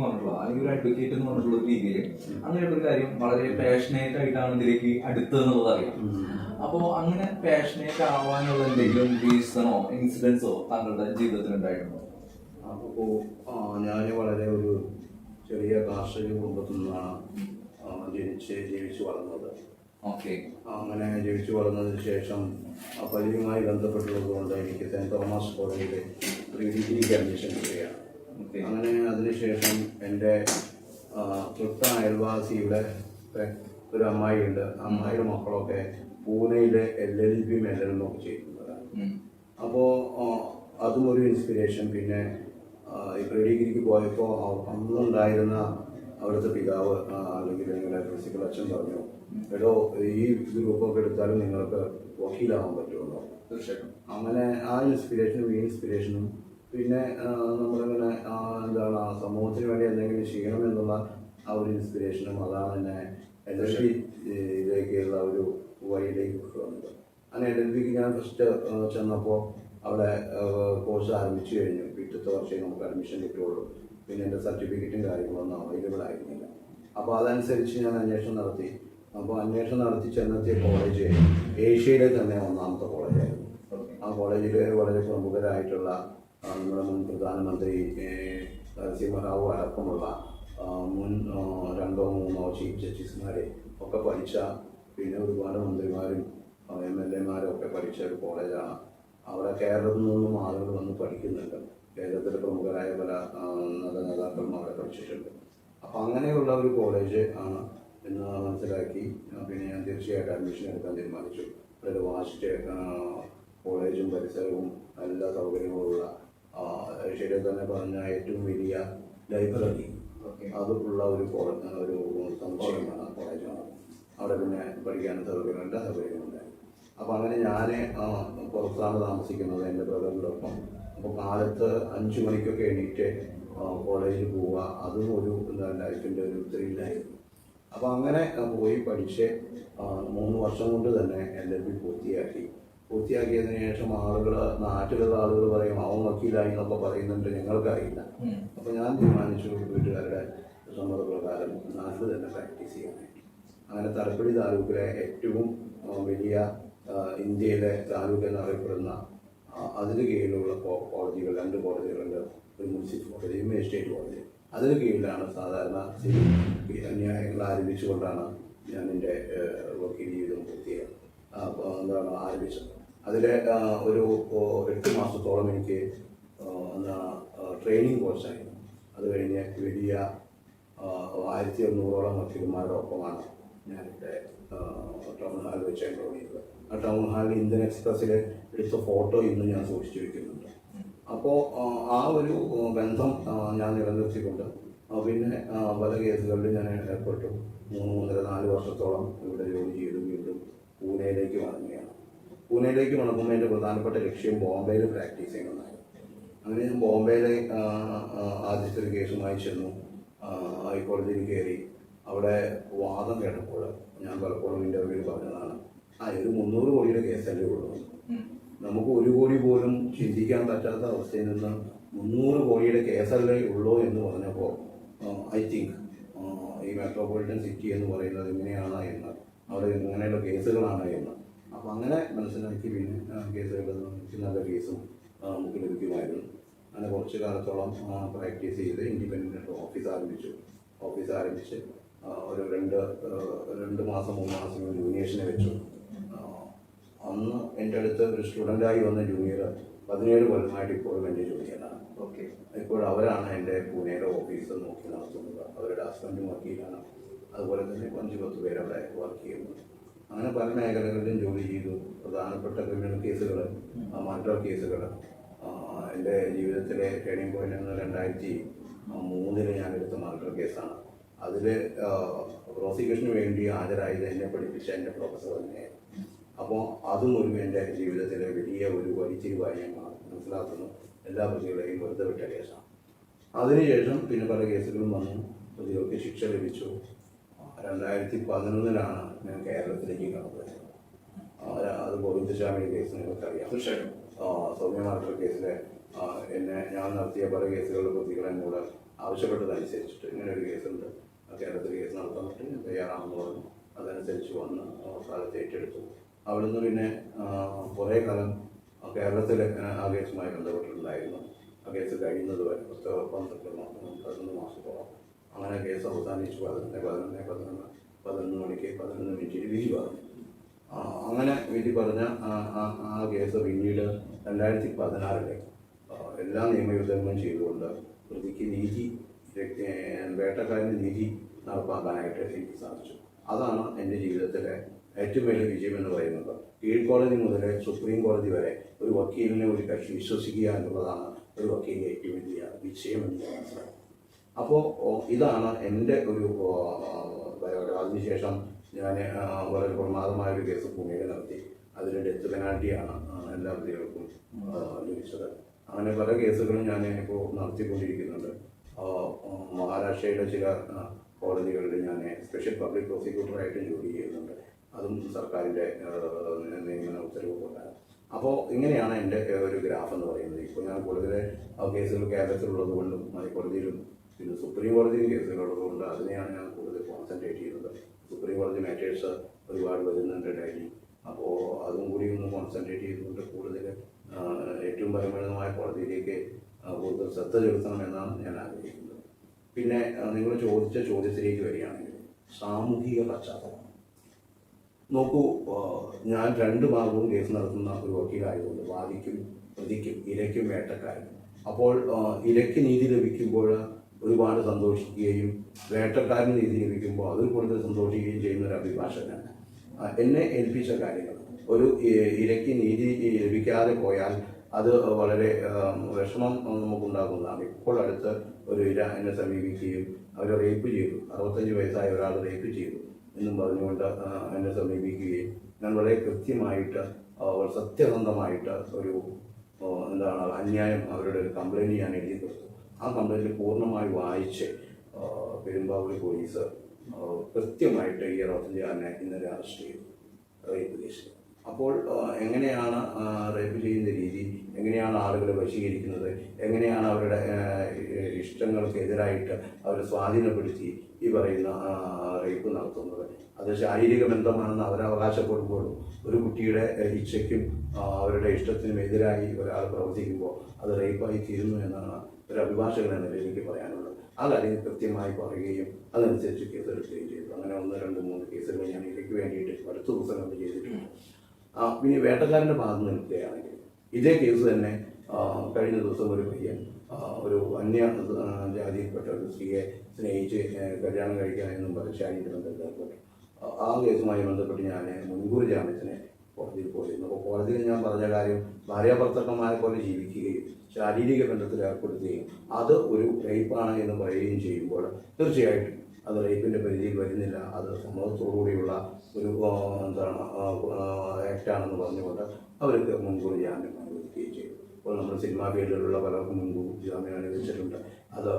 പറഞ്ഞിട്ടുള്ള അല്ലെങ്കിൽ ഒരു അഡ്വക്കേറ്റ് എന്ന് പറഞ്ഞിട്ടുള്ള ഒരു രീതിയിൽ അങ്ങനെയുള്ള ഒരു കാര്യം വളരെ പാഷനേറ്റ് ആയിട്ടാണ് ഇതിലേക്ക് അടുത്തതെന്നുള്ളത് അറിയാം. അപ്പോൾ അങ്ങനെ പാഷനേറ്റ് ആവാനുള്ള എന്തെങ്കിലും റീസണോ ഇൻസിഡൻസോ താങ്കളുടെ ജീവിതത്തിൽ ഉണ്ടായിട്ടുണ്ടോ? അപ്പോൾ ഞാൻ വളരെ ഒരു ചെറിയ കാർഷിക കുടുംബത്തിൽ നിന്നാണ് ജീവിച്ചു വളർന്നത്. അങ്ങനെ ജീവിച്ചു വളർന്നതിന് ശേഷം പള്ളിയുമായി ബന്ധപ്പെട്ടുള്ളതുകൊണ്ട് എനിക്ക് സെൻറ് തോമസ് കോളേജിലെ പ്രീ ഡിഗ്രിക്ക് അഡ്മിഷൻ കിട്ടുകയാണ്. അങ്ങനെ അതിനുശേഷം എൻ്റെ തൊട്ട അയൽവാസിയുടെ ഒരു അമ്മായിയുണ്ട്. അമ്മായിയുടെ മക്കളൊക്കെ പൂനെയിലെ LLB മേഖലകളിലൊക്കെ ചെയ്യുന്നതാണ്. അപ്പോൾ അതും ഒരു ഇൻസ്പിരേഷൻ. പിന്നെ ഈ പ്രീ ഡിഗ്രിക്ക് പോയപ്പോൾ അന്നുണ്ടായിരുന്ന അവിടുത്തെ പിതാവ് അല്ലെങ്കിൽ നിങ്ങളുടെ പ്രിൻസിപ്പൽ അച്ഛൻ പറഞ്ഞു, എടോ ഈ ഗ്രൂപ്പൊക്കെ എടുത്താലും നിങ്ങൾക്ക് വക്കീലാവാൻ പറ്റുമല്ലോ. തീർച്ചയായിട്ടും അങ്ങനെ ആ ഇൻസ്പിരേഷനും പിന്നെ നമ്മളിങ്ങനെ എന്താണ് സമൂഹത്തിന് വേണ്ടി എന്തെങ്കിലും ചെയ്യണമെന്നുള്ള ആ ഒരു ഇൻസ്പിരേഷനും അതാണ് എന്നെ LLB ഇതിലേക്കുള്ള ഒരു വഴിയിലേക്ക് കൊണ്ടുവന്നത്. അങ്ങനെ LLBക്ക് ഞാൻ ഫസ്റ്റ് ചെന്നപ്പോൾ അവിടെ കോഴ്സ് ആരംഭിച്ചു കഴിഞ്ഞു. പിറ്റത്തെ വർഷം നമുക്ക് അഡ്മിഷൻ കിട്ടുകയുള്ളൂ. പിന്നെ എൻ്റെ സർട്ടിഫിക്കറ്റും കാര്യങ്ങളൊന്നും അവൈലബിൾ ആയിരുന്നില്ല. അപ്പോൾ അതനുസരിച്ച് ഞാൻ അന്വേഷണം നടത്തി. അപ്പോൾ അന്വേഷണം നടത്തി ചെന്നെത്തിയ കോളേജ് ഏഷ്യയിലെ തന്നെ ഒന്നാമത്തെ കോളേജായിരുന്നു. ആ കോളേജിൽ വളരെ പ്രമുഖരായിട്ടുള്ള നമ്മുടെ മുൻ പ്രധാനമന്ത്രി നരസിംഹറാവു അടക്കമുള്ള മുൻ 2 or 3 ചീഫ് ജസ്റ്റിസുമാരെ ഒക്കെ പഠിച്ച, പിന്നെ ഒരുപാട് മന്ത്രിമാരും MLA ഒക്കെ പഠിച്ച ഒരു കോളേജാണ്. അവിടെ കേരളത്തിൽ നിന്നും ആളുകൾ വന്ന് പഠിക്കുന്നുണ്ട്. കേരളത്തിലെ പ്രമുഖരായ പല നല്ല നേതാക്കളും അവിടെ പഠിച്ചിട്ടുണ്ട്. അപ്പം അങ്ങനെയുള്ള ഒരു കോളേജ് ആണ് എന്ന് മനസ്സിലാക്കി പിന്നെ ഞാൻ തീർച്ചയായിട്ടും അഡ്മിഷൻ എടുക്കാൻ തീരുമാനിച്ചു. അതിൽ വാസ്റ്റ് കോളേജും പരിസരവും എല്ലാ സൗകര്യങ്ങളുള്ള ഏഷ്യയിലെ തന്നെ പറഞ്ഞ ഏറ്റവും വലിയ ലൈബ്രറി അതുള്ള ഒരു സമുച്ചയമാണ് കോളേജാണ്. അവിടെ പിന്നെ പഠിക്കാനും സൗകര്യം എല്ലാ സൗകര്യങ്ങളുണ്ടായിരുന്നു. അപ്പോൾ അങ്ങനെ ഞാൻ പുറത്താണ് താമസിക്കുന്നത് എൻ്റെ ബ്രദറിൻ്റെ ഒപ്പം. അപ്പോൾ കാലത്ത് 5 മണിക്കൊക്കെ എണീറ്റ് കോളേജിൽ പോവുക, അതും ഒരു ലൈഫിൻ്റെ ഒരു ത്രില്ലായിരുന്നു. അപ്പോൾ അങ്ങനെ പോയി പഠിച്ച് 3 വർഷം കൊണ്ട് തന്നെ LLB പൂർത്തിയാക്കിയതിന് ശേഷം നാട്ടിലുള്ള ആളുകൾ പറയും അവൻ വക്കീലായി എന്നൊക്കെ പറയുന്നുണ്ട്, ഞങ്ങൾക്കറിയില്ല. അപ്പോൾ ഞാൻ തീരുമാനിച്ചു വീട്ടുകാരുടെ സമ്മതപ്രകാരം നാട്ടിൽ തന്നെ പ്രാക്ടീസ് ചെയ്യാനായിട്ട്. അങ്ങനെ തലപ്പള്ളി താലൂക്കിലെ ഏറ്റവും വലിയ ഇന്ത്യയിലെ താലൂക്ക് എന്നറിയപ്പെടുന്ന അതിന് കീഴിലുള്ള കോളേജുകൾ 2 കോളേജുകളുണ്ട്. ഒരു മുനിസിപ്പൽ കോളേജ്, മേജിസ്ട്രേറ്റ് കോളേജ്. അതിന് കീഴിലാണ് സാധാരണ ന്യായങ്ങൾ ആരംഭിച്ചുകൊണ്ടാണ് ഞാൻ എൻ്റെ വക്കീൽ ജീവിതം ആരംഭിച്ചത്. അതിൽ ഒരു 8 മാസത്തോളം എനിക്ക് ട്രെയിനിങ് കോഴ്സായിരുന്നു. അത് കഴിഞ്ഞ് വലിയ 1100ഓളം വക്കീലന്മാരുടെ ഒപ്പമാണ് ഞാനിവിടെ ടൗൺ ഹാളിൽ വെച്ച് എൻറോൾ ചെയ്തത്. ആ ടൗൺ ഹാളിൽ ഇന്ത്യൻ എക്സ്പ്രസ്സിൽ എടുത്ത ഫോട്ടോ ഇന്ന് ഞാൻ സൂക്ഷിച്ചു വയ്ക്കുന്നുണ്ട്. അപ്പോൾ ആ ഒരു ബന്ധം ഞാൻ നിലനിർത്തിക്കൊണ്ട് പിന്നെ പല കേസുകളിൽ ഞാൻ ഏർപ്പെട്ടു. 3-4 വർഷത്തോളം ഇവിടെ ജോലി ചെയ്തു വീണ്ടും പൂനെയിലേക്ക് മടങ്ങുകയാണ്. പൂനെയിലേക്ക് മടങ്ങുമ്പോൾ എൻ്റെ പ്രധാനപ്പെട്ട ലക്ഷ്യം ബോംബെയിൽ പ്രാക്ടീസ് ചെയ്യണമെന്നായിരുന്നു. അങ്ങനെ ഞാൻ ബോംബെയിലെ ആദ്യത്തെ ഒരു കേസുമായി ചെന്നു. ഹൈക്കോടതിയിൽ കയറി. അവിടെ വാദം കേട്ടപ്പോൾ ഞാൻ പലപ്പോഴും ഇൻ്റർവ്യൂവിൽ പറഞ്ഞതാണ്, ഒരു 300 കോടിയുടെ കേസല്ലേ ഉള്ളൂ. നമുക്ക് 1 കോടി പോലും ചിന്തിക്കാൻ പറ്റാത്ത അവസ്ഥയിൽ നിന്ന് 300 കോടിയുടെ കേസല്ലേ ഉള്ളൂ എന്ന് പറഞ്ഞപ്പോൾ ഐ തിങ്ക് ഈ മെട്രോപൊളിറ്റൻ സിറ്റി എന്ന് പറയുന്നത് എങ്ങനെയാണ് എന്ന്, അവിടെ ഇങ്ങനെയുള്ള കേസുകളാണ് എന്ന്. അപ്പോൾ അങ്ങനെ മനസ്സിലാക്കി പിന്നെ കേസുകൾ നല്ല കേസും നമുക്ക് ലഭിക്കുമായിരുന്നു. അങ്ങനെ കുറച്ച് കാലത്തോളം പ്രാക്ടീസ് ചെയ്ത് ഇൻഡിപെൻഡൻ്റ് ഓഫീസ് ആരംഭിച്ച് ഒരു 2 മാസം 3 മാസം ജൂനിയേഴ്സിനെ വെച്ചു. അന്ന് എൻ്റെ അടുത്ത് ഒരു സ്റ്റുഡൻ്റായി വന്ന ജൂനിയർ 17 കൊല്ലമായിട്ട് ഇപ്പോഴും എൻ്റെ ജൂനിയറാണ്. ഇപ്പോൾ അവരാണ് എൻ്റെ പൂനെയിലെ ഓഫീസ് നോക്കി നടത്തുന്നത്. അവരുടെ ഹസ്ബൻഡും വക്കീലാണ്. അതുപോലെ തന്നെ 5-10 പേര് അവിടെ വർക്ക് ചെയ്യുന്നു. അങ്ങനെ പല മേഖലകളിലും ജോലി ചെയ്തു. പ്രധാനപ്പെട്ട ക്രിമിനൽ കേസുകൾ, മർഡർ കേസുകൾ. എൻ്റെ ജീവിതത്തിലെ ടേണിംഗ് പോയിന്റ് എന്ന 2003 ഞാനെടുത്ത മർഡർ കേസാണ്. അതിൽ പ്രോസിക്യൂഷന് വേണ്ടി ഹാജരായത് എന്നെ പഠിപ്പിച്ച എൻ്റെ പ്രൊഫസർ തന്നെയായിരുന്നു. അപ്പോൾ അതും എൻ്റെ ജീവിതത്തിലെ വലിയ ഒരു വലിച്ചിരിവായി ഞാൻ മനസ്സിലാക്കുന്നു. എല്ലാ പ്രതികളെയും വെറുതെ വിട്ട കേസാണ്. അതിനുശേഷം പിന്നെ പല കേസുകളും വന്നു. പ്രതികൾക്ക് ശിക്ഷ ലഭിച്ചു. 2011 ഞാൻ കേരളത്തിലേക്ക് കടന്നത്. അത് ഗോവിന്ദസ്വാമിയുടെ കേസ് നിങ്ങൾക്കറിയാം. സൗമ്യ മർഡർ കേസിലെ ഞാൻ നടത്തിയ പല കേസുകളുടെ പ്രതികൾ എന്നോട് ആവശ്യപ്പെട്ടതനുസരിച്ചിട്ട് ഇങ്ങനെ ഒരു കേസുണ്ട്, കേരളത്തിൽ കേസ് നടത്താൻ പറ്റും, ഞാൻ തയ്യാറാണെന്ന് പറഞ്ഞു. അതനുസരിച്ച് വന്ന് സ്ഥലത്ത് ഏറ്റെടുത്തു. അവിടുന്ന് പിന്നെ കുറേ കാലം കേരളത്തിൽ ആ കേസുമായി ബന്ധപ്പെട്ടിട്ടുണ്ടായിരുന്നു. ആ കേസ് കഴിയുന്നത് വരെ 11 മാസത്തോളം. അങ്ങനെ കേസ് അവസാനിച്ചു. 11 മണിക്ക് 11 മിനിറ്റിന് വിധി പറഞ്ഞു. അങ്ങനെ വിധി പറഞ്ഞ ആ കേസ് പിന്നീട് 2016 എല്ലാ നിയമയുദ്ധങ്ങളും ചെയ്തുകൊണ്ട് പ്രതിക്ക് നീതി, വേട്ടക്കാരന് നീതി നടപ്പാക്കാനായിട്ട് എനിക്ക് സാധിച്ചു. അതാണ് എൻ്റെ ജീവിതത്തിലെ ഏറ്റവും വലിയ വിജയം എന്ന് പറയുന്നത്. കീഴ്ക്കോടതി മുതൽ സുപ്രീം കോടതി വരെ ഒരു വക്കീലിനെ ഒരു കക്ഷി വിശ്വസിക്കുക എന്നുള്ളതാണ് ഒരു വക്കീലിൻ്റെ ഏറ്റവും വലിയ വിജയം എന്ന് മനസ്സിലാക്കും. അപ്പോൾ ഇതാണ് എൻ്റെ ഒരു ബയോഡാറ്റ. അതിനുശേഷം ഞാൻ വളരെ പ്രമാദമായൊരു കേസ് പൂനെയിൽ നടത്തി. അതിന് ഡെത്ത് പെനാൽറ്റിയാണ് എല്ലാ പ്രതികൾക്കും ലഭിച്ചത്. അങ്ങനെ പല കേസുകളും ഞാൻ ഇപ്പോൾ നടത്തിക്കൊണ്ടിരിക്കുന്നുണ്ട്. മഹാരാഷ്ട്രയിലെ ചില കോടതികളിൽ ഞാൻ സ്പെഷ്യൽ പബ്ലിക് പ്രോസിക്യൂട്ടറായിട്ട് ജോലി ചെയ്യുന്നുണ്ട്. അതും സർക്കാരിൻ്റെ നിയമന ഉത്തരവ് കൊണ്ടാണ്. അപ്പോൾ ഇങ്ങനെയാണ് എൻ്റെ ഒരു ഗ്രാഫ് എന്ന് പറയുന്നത്. ഇപ്പോൾ ഞാൻ കൂടുതൽ കേസുകൾ കേരളത്തിലുള്ളത് കൊണ്ടും ഹൈക്കോടതിയിലും പിന്നെ സുപ്രീം കോടതിയിലും കേസുകളുള്ളത് കൊണ്ട് അതിനെയാണ് ഞാൻ കൂടുതൽ കോൺസെൻട്രേറ്റ് ചെയ്യുന്നത്. സുപ്രീം കോടതി മാറ്റേഴ്സ് ഒരുപാട് വരുന്നുണ്ട് ഡെയിലി. അപ്പോൾ അതും കൂടി ഒന്ന് കോൺസെൻട്രേറ്റ് ചെയ്തുകൊണ്ട് കൂടുതൽ ഏറ്റവും പരമോന്നതമായ കോടതിയിലേക്ക് കൂടുതൽ ശ്രദ്ധ ചെലുത്തണമെന്നാണ് ഞാൻ ആഗ്രഹിക്കുന്നത്. പിന്നെ നിങ്ങൾ ചോദിച്ച ചോദ്യത്തിലേക്ക് വരികയാണെങ്കിൽ സാമൂഹിക പശ്ചാത്തലം നോക്കൂ. ഞാൻ 2 ഭാഗവും കേസ് നടത്തുന്ന ഒരു വക്കീലായതുകൊണ്ട് വാദിക്കും, പ്രതിക്കും, ഇരയ്ക്കും, വേട്ടക്കാരനും. അപ്പോൾ ഇരയ്ക്ക് നീതി ലഭിക്കുമ്പോൾ ഒരുപാട് സന്തോഷിക്കുകയും വേട്ടക്കാരന് നീതി ലഭിക്കുമ്പോൾ അതിൽ കൂടുതൽ സന്തോഷിക്കുകയും ചെയ്യുന്ന ഒരു അഭിഭാഷകനാണ്. എന്നെ ഏൽപ്പിച്ച കാര്യങ്ങൾ, ഒരു ഇരയ്ക്ക് നീതി ലഭിക്കാതെ പോയാൽ അത് വളരെ വിഷമം നമുക്കുണ്ടാകുന്നതാണ്. ഇപ്പോൾ അടുത്ത് ഒരു ഇര എന്നെ സമീപിക്കുകയും അവർ റേപ്പ് ചെയ്തു, 65 വയസ്സായ ഒരാൾ റേപ്പ് ചെയ്തു എന്നും പറഞ്ഞുകൊണ്ട് എന്നെ സമീപിക്കുകയും ഞാൻ വളരെ കൃത്യമായിട്ട് സത്യസന്ധമായിട്ട് ഒരു അന്യായം അവരുടെ ഒരു കംപ്ലയിൻറ്റ് ഞാൻ എഴുതി കൊടുത്തു. ആ കംപ്ലയിൻറ്റ് പൂർണ്ണമായി വായിച്ച് പെരുമ്പാവൂർ പോലീസ് കൃത്യമായിട്ട് ഈ 65-കാരനെ ഇന്നലെ അറസ്റ്റ് ചെയ്തു, റേപ്പ് കേസിൽ. അപ്പോൾ എങ്ങനെയാണ് റേപ്പ് ചെയ്യുന്ന രീതി, എങ്ങനെയാണ് ആളുകളെ വശീകരിക്കുന്നത്, എങ്ങനെയാണ് അവരുടെ ഇഷ്ടങ്ങൾക്കെതിരായിട്ട് അവരെ സ്വാധീനപ്പെടുത്തി ഈ പറയുന്ന റേപ്പ് നടത്തുന്നത്, അത് ശാരീരിക ബന്ധമാണെന്ന് അവരവകാശപ്പെടുമ്പോഴും ഒരു കുട്ടിയുടെ ഇച്ഛയ്ക്കും അവരുടെ ഇഷ്ടത്തിനും എതിരായി ഒരാൾ പ്രവർത്തിക്കുമ്പോൾ അത് റേപ്പായി തീരുന്നു എന്നാണ് ഒരു അഭിഭാഷകൻ എന്ന നിലയിൽ എനിക്ക് പറയാനുള്ളത്. ആ കാര്യം കൃത്യമായി പറയുകയും അതനുസരിച്ച് കേസെടുക്കുകയും ചെയ്തു. അങ്ങനെ 1, 2, 3 കേസുകൾ ഞാൻ ഇരയ്ക്ക് വേണ്ടിയിട്ട് അടുത്ത ദിവസങ്ങളിൽ ചെയ്തിട്ടുണ്ട്. പിന്നെ വേട്ടക്കാരൻ്റെ ഭാഗത്ത് നിൽക്കുകയാണെങ്കിൽ ഇതേ കേസ് തന്നെ കഴിഞ്ഞ ദിവസം ഒരു പയ്യൻ ഒരു അന്യ ജാതിയിൽപ്പെട്ട ഒരു സ്ത്രീയെ സ്നേഹിച്ച് കല്യാണം കഴിക്കാനെന്നും പറഞ്ഞ് ശാരീരിക ബന്ധത്തിലേർപ്പെട്ടു. ആ കേസുമായി ബന്ധപ്പെട്ട് ഞാൻ മുൻകൂർ ജാമ്യത്തിന് കോടതിയിൽ പോയിരുന്നു. അപ്പോൾ കോടതിയിൽ ഞാൻ പറഞ്ഞ കാര്യം ഭാര്യാഭർത്തക്കന്മാരെ പോലെ ജീവിക്കുകയും ശാരീരിക ബന്ധത്തിൽ ഏർപ്പെടുത്തുകയും അത് ഒരു റേപ്പാണ് എന്ന് പറയുകയും ചെയ്യുമ്പോൾ തീർച്ചയായിട്ടും അത് റേപ്പിൻ്റെ പരിധിയിൽ വരുന്നില്ല, അത് സമ്മതത്തോടുകൂടിയുള്ള ഒരു ആക്റ്റാണെന്ന് പറഞ്ഞുകൊണ്ട് അവർക്ക് മുൻകൂർ ജാമ്യം അനുവദിക്കുകയും ചെയ്തു. അപ്പോൾ നമ്മൾ സിനിമാ ഫീൽഡിലുള്ള പലർക്കും മുൻകൂർ ജാമ്യം അനുവദിച്ചിട്ടുണ്ട്. അത്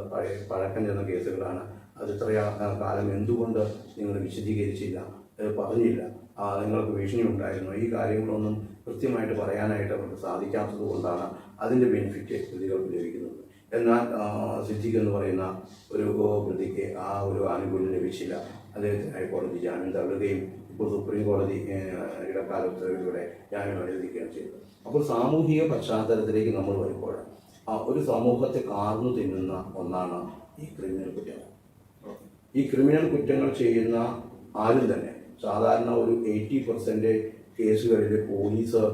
പഴക്കം ചെന്ന കേസുകളാണ്. അത് ഇത്ര കാലം എന്തുകൊണ്ട് നിങ്ങൾ വിശദീകരിച്ചില്ല, പറഞ്ഞില്ല, നിങ്ങൾക്ക് ഭീഷണി ഉണ്ടായിരുന്നു, ഈ കാര്യങ്ങളൊന്നും കൃത്യമായിട്ട് പറയാനായിട്ട് അവർക്ക് സാധിക്കാത്തത് കൊണ്ടാണ് അതിൻ്റെ ബെനിഫിറ്റ് പ്രതികൾക്ക് ലഭിക്കുന്നത്. എന്നാൽ സിദ്ദിഖ് എന്ന് പറയുന്ന ഒരു പ്രതിക്ക് ആ ഒരു ആനുകൂല്യം ലഭിച്ചില്ല. അദ്ദേഹത്തിന് ഹൈക്കോടതി ജാമ്യം തള്ളുകയും ഇപ്പോൾ സുപ്രീം കോടതി ഇടക്കാല ഉത്തരവിലൂടെ ജാമ്യം അനുവദിക്കുകയും ചെയ്തു. അപ്പോൾ സാമൂഹിക പശ്ചാത്തലത്തിലേക്ക് നമ്മൾ വരുമ്പോൾ ഒരു സമൂഹത്തെ കാർന്നു തിന്നുന്ന ഒന്നാണ് ഈ ക്രിമിനൽ കുറ്റങ്ങൾ. ഈ ക്രിമിനൽ കുറ്റങ്ങൾ ചെയ്യുന്ന ആരും തന്നെ സാധാരണ ഒരു 80% കേസുകളിൽ പോലീസ്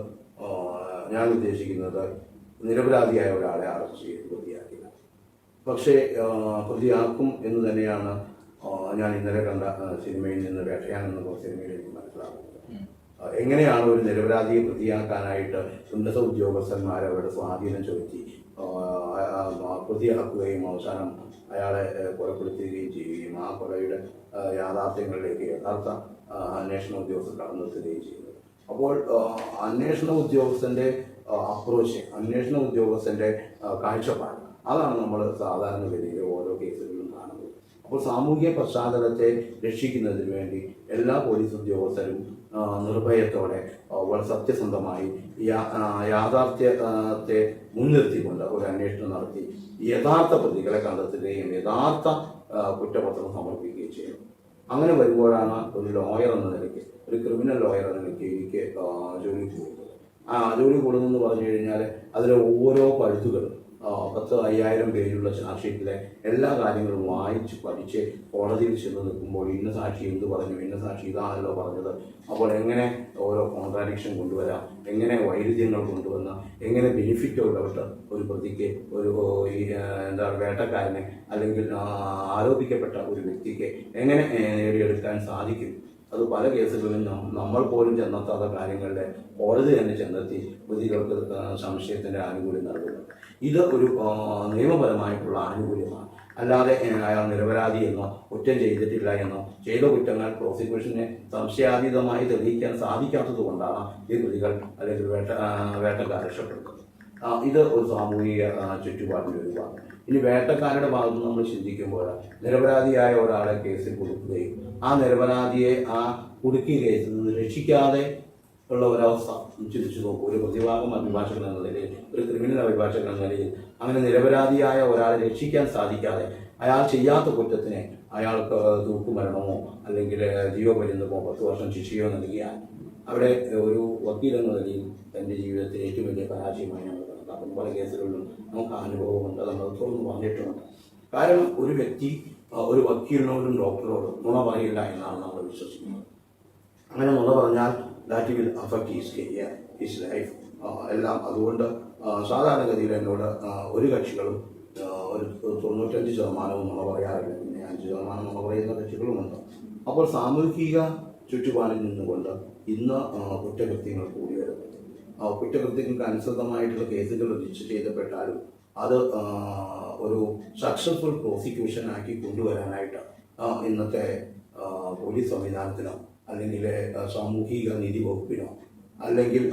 ഞാൻ ഉദ്ദേശിക്കുന്നത് നിരപരാധിയായ ഒരാളെ അറസ്റ്റ് ചെയ്ത് പ്രതിയാക്കില്ല. പക്ഷേ പ്രതിയാക്കും എന്ന് തന്നെയാണ് ഞാൻ ഇന്നലെ കണ്ട സിനിമയിൽ നിന്ന് വേട്ടയാൻ എന്ന സിനിമയിൽ എനിക്ക് മനസ്സിലാകുന്നത്. എങ്ങനെയാണ് ഒരു നിരപരാധിയെ പ്രതിയാക്കാനായിട്ട് ഉന്നത ഉദ്യോഗസ്ഥന്മാർ അവരുടെ സ്വാധീനം ചെലുത്തി പ്രതിയാക്കുകയും അവസാനം അയാളെ കൊലപ്പെടുത്തുകയും ചെയ്യുകയും ആ കൊലയുടെ യാഥാർത്ഥ്യങ്ങളിലേക്ക് യഥാർത്ഥ അന്വേഷണ ഉദ്യോഗസ്ഥർ കടന്നെത്തുകയും ചെയ്യുന്നത്. അപ്പോൾ അന്വേഷണ ഉദ്യോഗസ്ഥൻ്റെ അപ്രോച്ച്, അന്വേഷണ ഉദ്യോഗസ്ഥൻ്റെ കാഴ്ചപ്പാട്, അതാണ് നമ്മൾ സാധാരണ ഗതിയിൽ ഓരോ കേസുകളിലും കാണുന്നത്. അപ്പോൾ സാമൂഹിക പശ്ചാത്തലത്തെ രക്ഷിക്കുന്നതിന് വേണ്ടി എല്ലാ പോലീസ് ഉദ്യോഗസ്ഥരും നിർഭയത്തോടെ വളരെ സത്യസന്ധമായി യാഥാർത്ഥ്യത്തെ മുൻനിർത്തിക്കൊണ്ട് ഒരു അന്വേഷണം നടത്തി യഥാർത്ഥ പ്രതികളെ കണ്ടെത്തുകയും യഥാർത്ഥ കുറ്റപത്രം സമർപ്പിക്കുകയും ചെയ്യും. അങ്ങനെ വരുമ്പോഴാണ് ഒരു ലോയർ എന്ന നിലയ്ക്ക്, ഒരു ക്രിമിനൽ ലോയർ എന്ന നിലയ്ക്ക് എനിക്ക് ജോലി കൂടുന്നത്. ജോലി കൂടുന്നതെന്ന് പറഞ്ഞു കഴിഞ്ഞാൽ അതിലെ ഓരോ പഴുതുകളും 10,000 പേജുള്ള ചാർജ് ഷീറ്റിലെ എല്ലാ കാര്യങ്ങളും വായിച്ച് പഠിച്ച് കോടതിയിൽ ചെന്ന് നിൽക്കുമ്പോൾ ഇന്ന സാക്ഷി എന്ത് പറഞ്ഞു, ഇന്ന സാക്ഷി ഇതാണല്ലോ പറഞ്ഞത്, അപ്പോൾ എങ്ങനെ ഓരോ കോൺട്രാഡിക്ഷൻ കൊണ്ടുവരാം, എങ്ങനെ വൈരുദ്ധ്യങ്ങൾ കൊണ്ടുവന്ന് എങ്ങനെ ബെനിഫിറ്റ് ഉള്ളവർക്ക് ഒരു പ്രതിക്ക് ഒരു വേട്ടക്കാരനെ അല്ലെങ്കിൽ ആരോപിക്കപ്പെട്ട ഒരു വ്യക്തിക്ക് എങ്ങനെ നേടിയെടുക്കാൻ സാധിക്കും. അത് പല കേസുകളിലും നമ്മൾ പോലും ചെന്നെത്താത്ത കാര്യങ്ങളുടെ കോടതി തന്നെ ചെന്നെത്തി പ്രതികൾക്ക് സംശയത്തിൻ്റെ ആനുകൂല്യം നൽകുന്നു. ഇത് ഒരു നിയമപരമായിട്ടുള്ള ആനുകൂല്യമാണ്. അല്ലാതെ അയാൾ നിരപരാധി എന്നോ കുറ്റം ചെയ്തിട്ടില്ല എന്നോ ചെയ്ത കുറ്റങ്ങൾ പ്രോസിക്യൂഷനെ സംശയാതീതമായി തെളിയിക്കാൻ സാധിക്കാത്തത് കൊണ്ടാണ് ഈ പ്രതികൾ അല്ലെങ്കിൽ വേട്ടക്കാർ രക്ഷപ്പെടുന്നത്. ഇത് ഒരു സാമൂഹിക ചുറ്റുപാടിൻ്റെ ഒരു ഭാഗം. ഇനി വേട്ടക്കാരുടെ ഭാഗത്ത് നമ്മൾ ചിന്തിക്കുമ്പോൾ നിരപരാധിയായ ഒരാളെ കേസിൽ കൊടുക്കുകയും ആ നിരപരാധിയെ ആ കുടുക്കിയ കേസിൽ നിന്ന് രക്ഷിക്കാതെ ഉള്ള ഒരവസ്ഥ ചിന്തിച്ചു നോക്കും. ഒരു പ്രതിഭാഗം അഭിഭാഷകൻ എന്ന നിലയിൽ, ഒരു ക്രിമിനൽ അഭിഭാഷകൻ എന്ന നിലയിൽ അങ്ങനെ നിരപരാധിയായ ഒരാളെ രക്ഷിക്കാൻ സാധിക്കാതെ അയാൾ ചെയ്യാത്ത കുറ്റത്തിന് അയാൾക്ക് തൂക്കുമരണമോ അല്ലെങ്കിൽ ജീവപര്യന്തമോ 10 വർഷം ശിക്ഷയോ നൽകിയാൽ അവിടെ ഒരു വക്കീൽ എന്ന നിലയിൽ തൻ്റെ ജീവിതത്തിൽ ഏറ്റവും വലിയ പരാജയമായി നമ്മൾ കണക്കാക്കുന്നു. പല കേസുകളിലും നമുക്ക് അനുഭവമുണ്ട്, നമ്മൾ തുറന്നു പറഞ്ഞിട്ടുമുണ്ട്. കാരണം ഒരു വ്യക്തി ഒരു വക്കീലിനോടും ഡോക്ടറോടും നുണ പറയില്ല എന്നാണ് നമ്മൾ വിശ്വസിക്കുന്നത്. അങ്ങനെ നുണ പറഞ്ഞാൽ that will affect his career, his life എല്ലാം. അതുകൊണ്ട് സാധാരണഗതിയിൽ എന്നോട് ഒരു കക്ഷികളും ഒരു 95% നുണ പറയാറില്ല. പിന്നെ 5% നുണ പറയുന്ന കക്ഷികളുമുണ്ട്. അപ്പോൾ സാമൂഹിക ചുറ്റുപാടിൽ നിന്നുകൊണ്ട് ഇന്ന് കുറ്റകൃത്യങ്ങൾ കൂടി വരുന്നത്. കുറ്റകൃത്യങ്ങൾക്ക് അനുസൃതമായിട്ടുള്ള കേസുകൾ രജിസ്റ്റർ ചെയ്യപ്പെട്ടാലും അത് ഒരു സക്സസ്ഫുൾ പ്രോസിക്യൂഷനാക്കി കൊണ്ടുവരാനായിട്ട് ഇന്നത്തെ പോലീസ് സംവിധാനത്തിനോ അല്ലെങ്കിൽ സാമൂഹിക നീതി വകുപ്പിനോ അല്ലെങ്കിൽ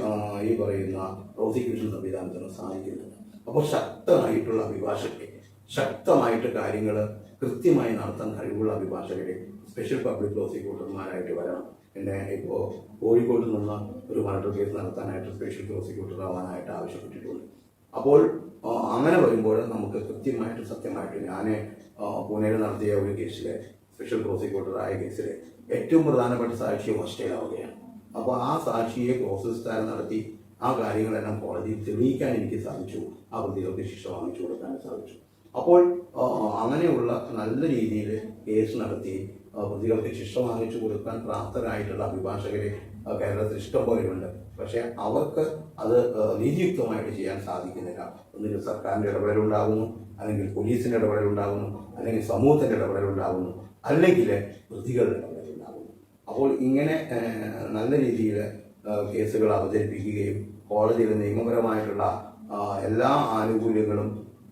ഈ പറയുന്ന പ്രോസിക്യൂഷൻ സംവിധാനത്തിനോ സാധിക്കുന്നില്ല. അപ്പോൾ ശക്തമായിട്ടുള്ള അഭിഭാഷകരെ, ശക്തമായിട്ട് കാര്യങ്ങൾ കൃത്യമായി നടത്താൻ കഴിവുള്ള അഭിഭാഷകരെ സ്പെഷ്യൽ പബ്ലിക് പ്രോസിക്യൂട്ടർമാരായിട്ട് വരണം. പിന്നെ ഇപ്പോൾ കോഴിക്കോട് നിന്ന് ഒരു മർഡർ കേസ് നടത്താനായിട്ട് സ്പെഷ്യൽ പ്രോസിക്യൂട്ടർ ആവാനായിട്ട് ആവശ്യപ്പെട്ടിട്ടുണ്ട്. അപ്പോൾ അങ്ങനെ വരുമ്പോൾ നമുക്ക് കൃത്യമായിട്ട് സത്യമായിട്ട് ഞാൻ പൂനെയിൽ നടത്തിയ ഒരു കേസിലെ സ്പെഷ്യൽ പ്രോസിക്യൂട്ടറായ കേസിലെ ഏറ്റവും പ്രധാനപ്പെട്ട സാക്ഷി ഹോസ്റ്റലാവുകയാണ്. അപ്പോൾ ആ സാക്ഷിയെ പ്രോസസ് നടത്തി ആ കാര്യങ്ങളെല്ലാം കോടതിയിൽ തെളിയിക്കാൻ എനിക്ക് സാധിച്ചു. ആ പ്രതികൾക്ക് ശിക്ഷ വാങ്ങിച്ചു കൊടുക്കാൻ സാധിച്ചു. അപ്പോൾ അങ്ങനെയുള്ള നല്ല രീതിയിൽ കേസ് നടത്തി പ്രതികൾക്ക് ശിക്ഷ വാങ്ങിച്ചു കൊടുക്കാൻ പ്രാപ്തരായിട്ടുള്ള അഭിഭാഷകരെ കേരളത്തിൽ ഇഷ്ടം പോലെയുണ്ട്. പക്ഷേ അവർക്ക് അത് നീതിയുക്തമായിട്ട് ചെയ്യാൻ സാധിക്കുന്നില്ല. ഒന്നുകിൽ സർക്കാരിൻ്റെ ഇടപെടലുണ്ടാകുന്നു, അല്ലെങ്കിൽ പോലീസിൻ്റെ ഇടപെടലുണ്ടാകുന്നു, അല്ലെങ്കിൽ സമൂഹത്തിൻ്റെ ഇടപെടലുണ്ടാകുന്നു, അല്ലെങ്കിൽ പ്രതികളുടെ ഇടപെടലുണ്ടാകുന്നു. അപ്പോൾ ഇങ്ങനെ നല്ല രീതിയിൽ കേസുകൾ അവതരിപ്പിക്കുകയും കോടതിയിൽ നിയമപരമായിട്ടുള്ള എല്ലാ ആനുകൂല്യങ്ങളും